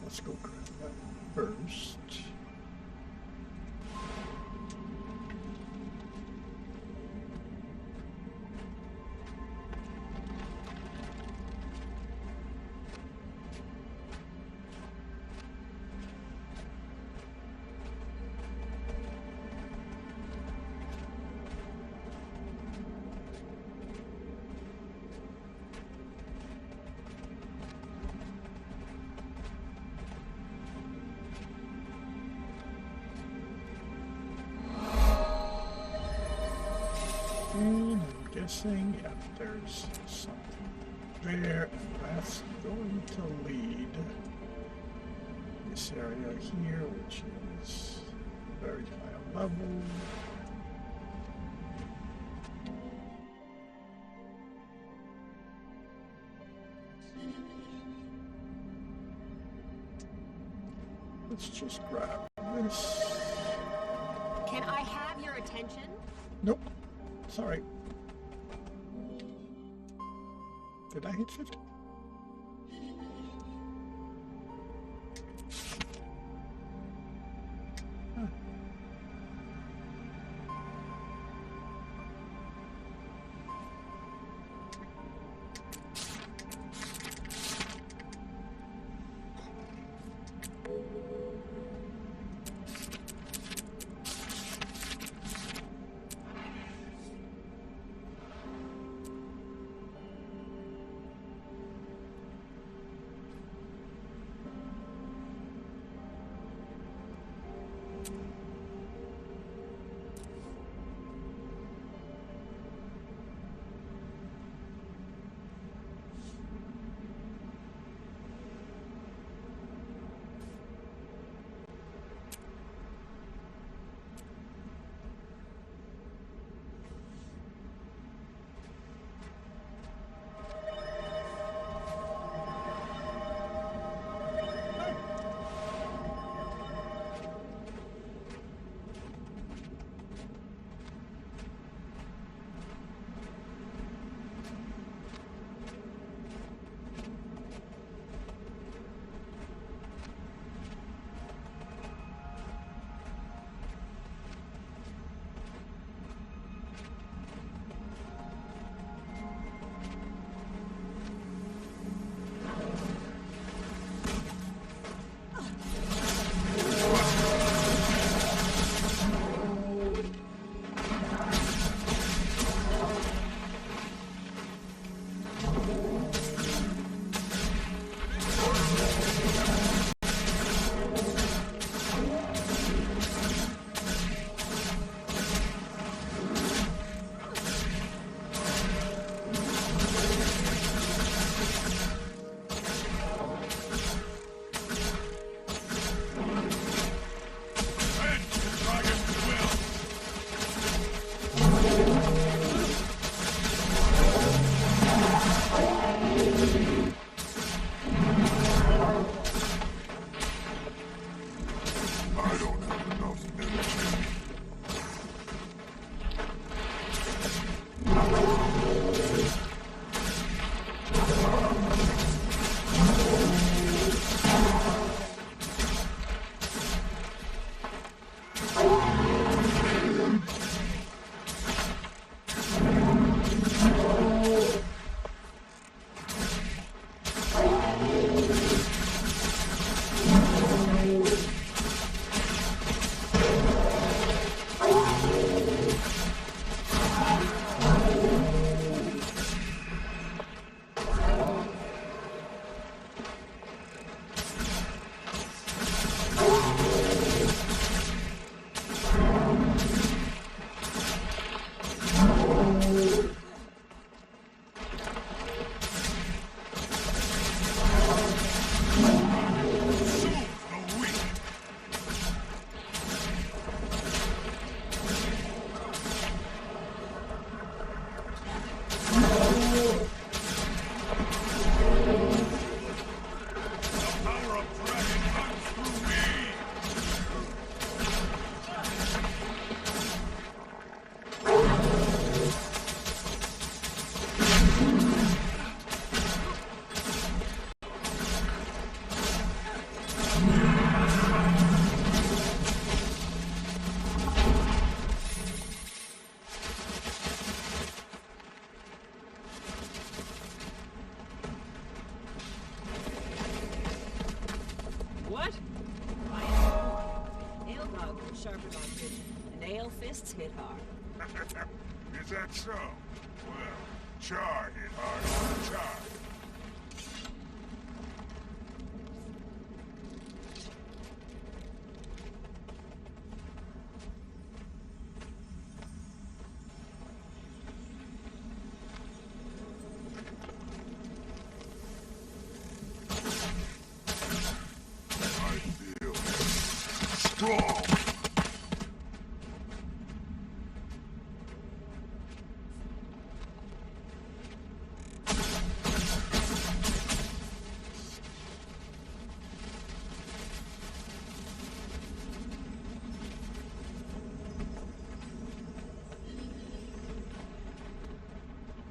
Let's go grab that. And I'm guessing, yeah, there's something there, and that's going to lead this area here, which is very high level. Let's just grab this. Can I have your attention? Nope. Sorry. Did I hit 50? Huh. fists hit hard. Is that so? Well, Char hit hard on Char. strong.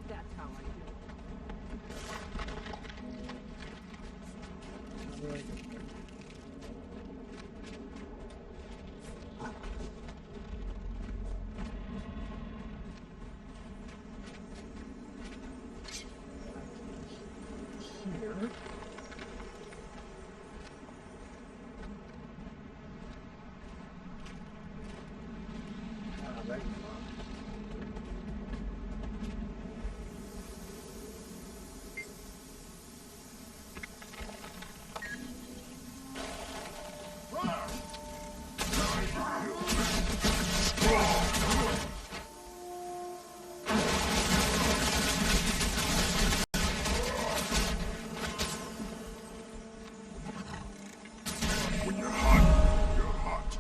That's how I do it. Here. There you are. When you're hot, you're hot.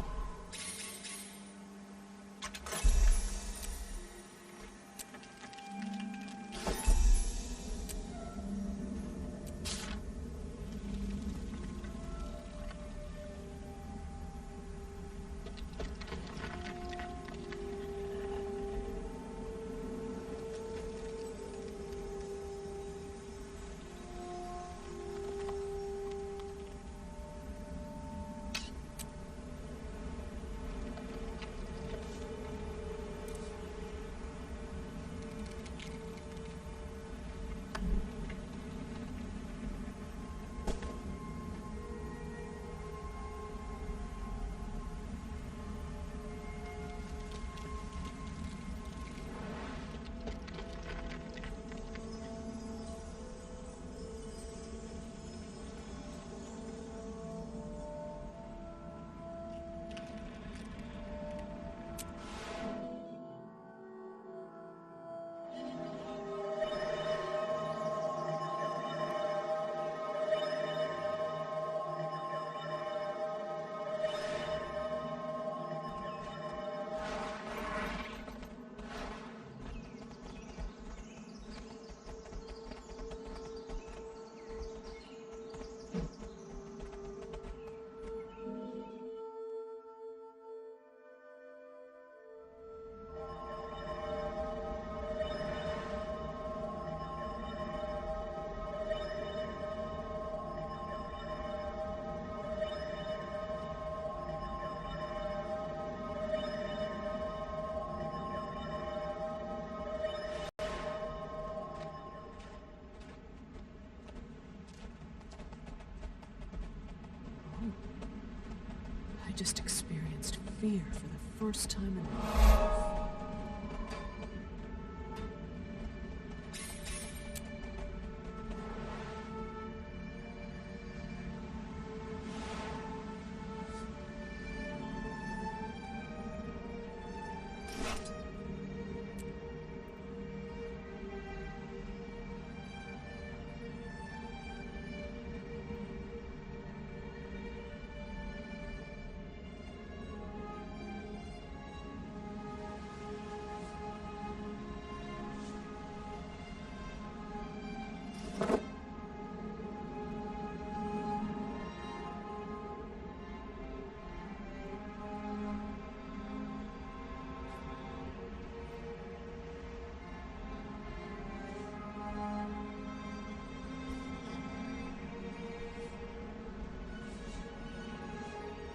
I just experienced fear for the first time in my life.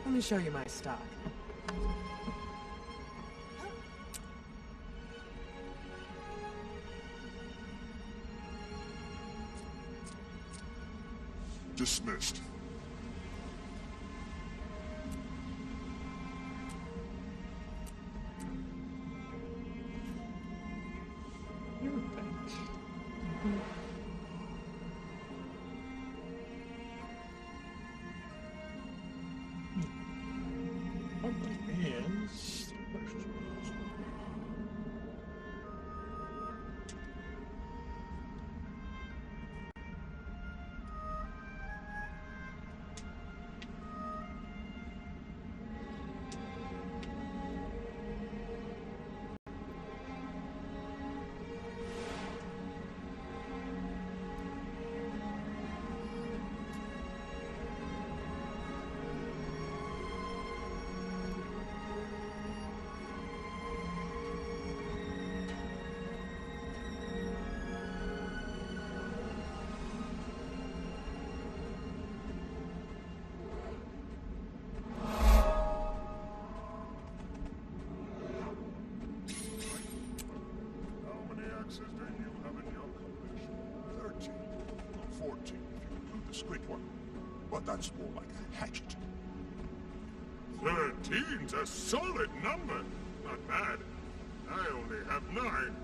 Let me show you my stock. Dismissed. You would think. Problem is, That's more like a hatchet. 13's a solid number. Not bad. I only have 9.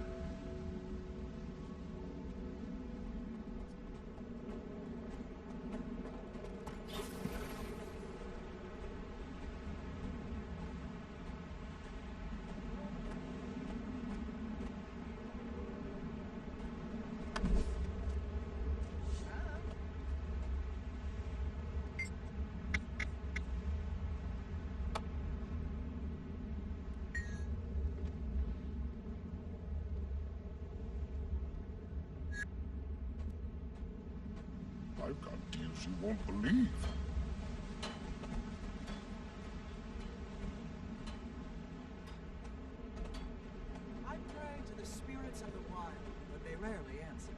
I've got deals you won't believe. I pray to the spirits of the wild, but they rarely answer.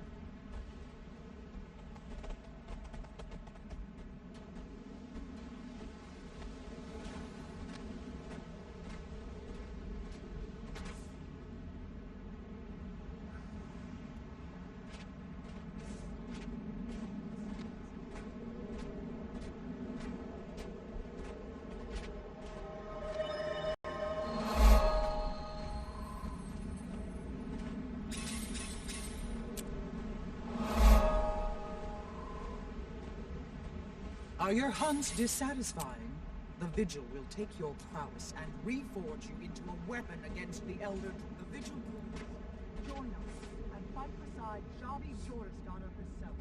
Are your hunts dissatisfying? The Vigil will take your prowess and reforge you into a weapon against the Elder. The Vigil will join us and fight beside Javi Jorisdottir herself.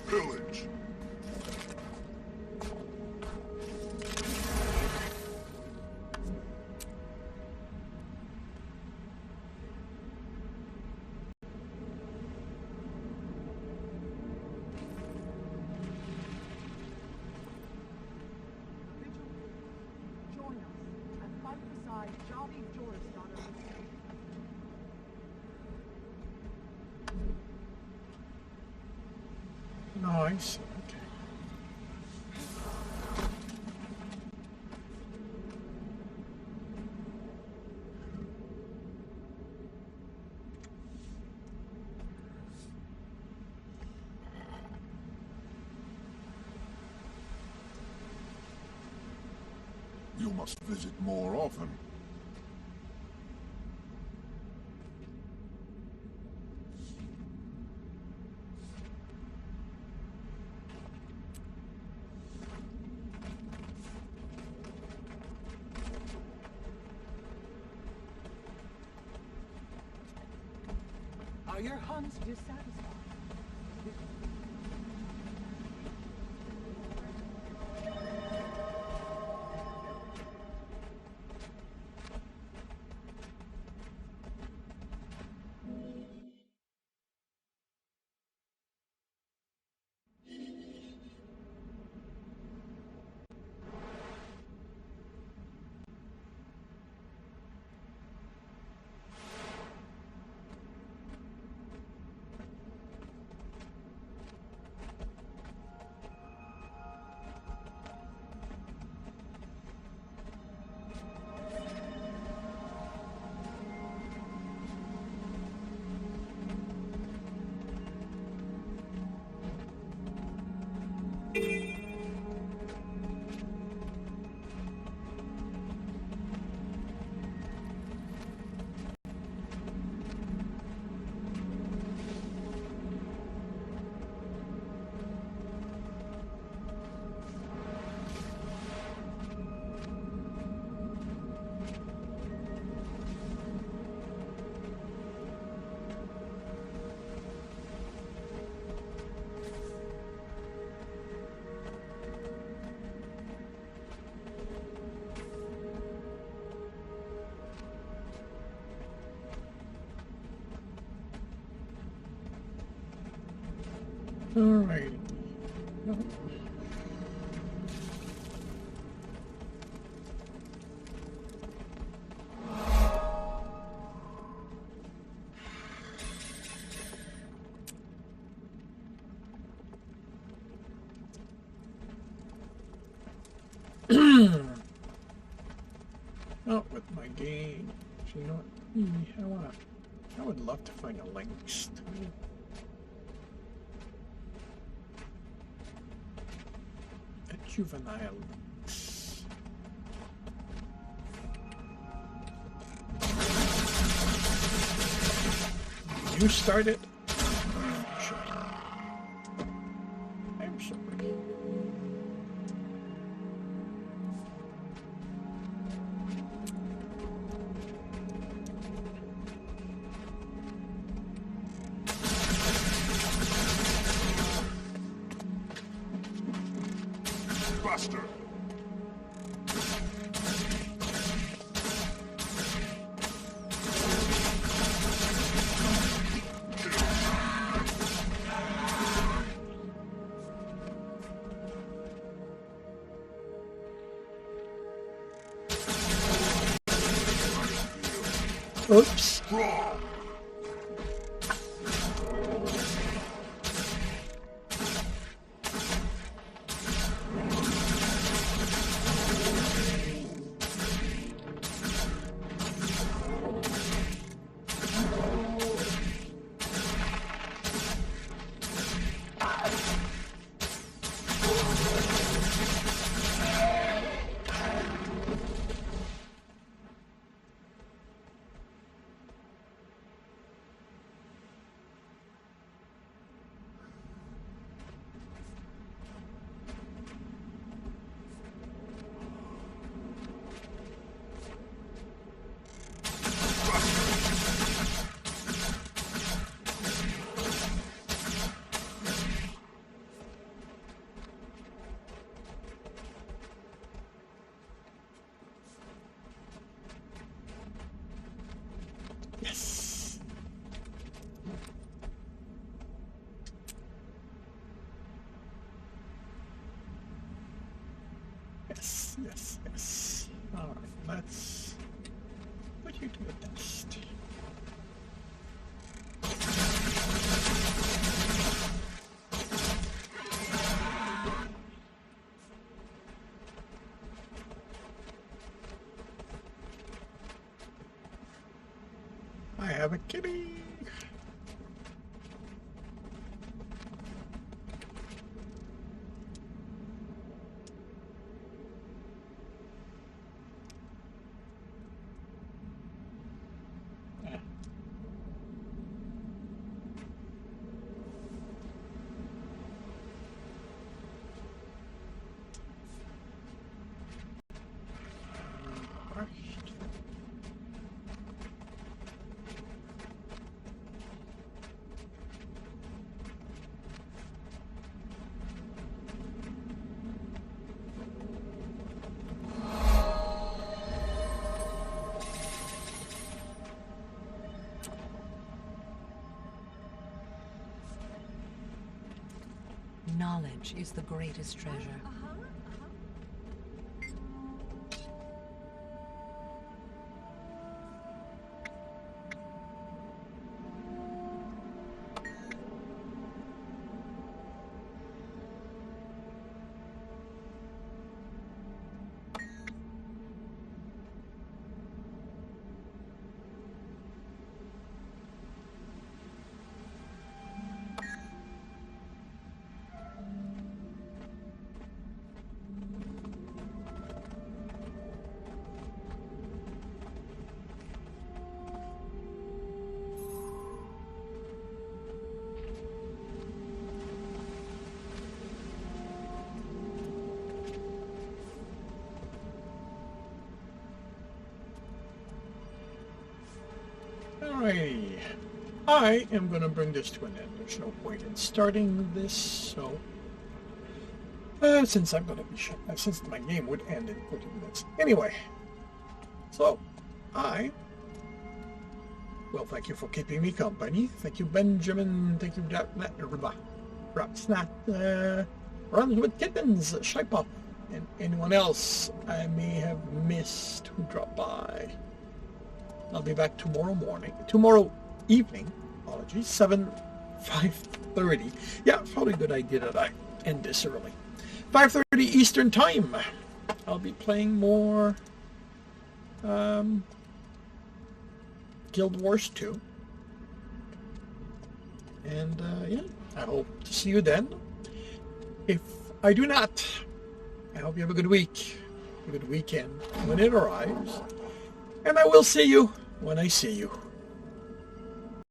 Pillage! The Vigil will join us and fight beside Javi Jorisdottir herself. Nice. Okay. You must visit more often. Are your hunts dissatisfied? Alright. Oh, with my game. So you know what? I would love to find a links to a juvenile links. You started. I'm sorry. Buster. Oops. Brawl. Yes. Yes, yes, yes. All right, let's put you to a test. I have a kitty. Eh. Brushed. Knowledge is the greatest treasure. Alrighty. I am going to bring this to an end. There's no point in starting this, so... since I'm going to be since my game would end in 30 minutes. Anyway. So, well, thank you for keeping me company. Thank you, Benjamin. Thank you, Snap, Runs with Kittens, Shipop, and anyone else I may have missed who dropped by. I'll be back tomorrow evening, apologies, 5:30. Yeah, probably a good idea that I end this early. 5:30 Eastern Time. I'll be playing more Guild Wars 2. And yeah, I hope to see you then. If I do not, I hope you have a good week, a good weekend when it arrives. And I will see you when I see you.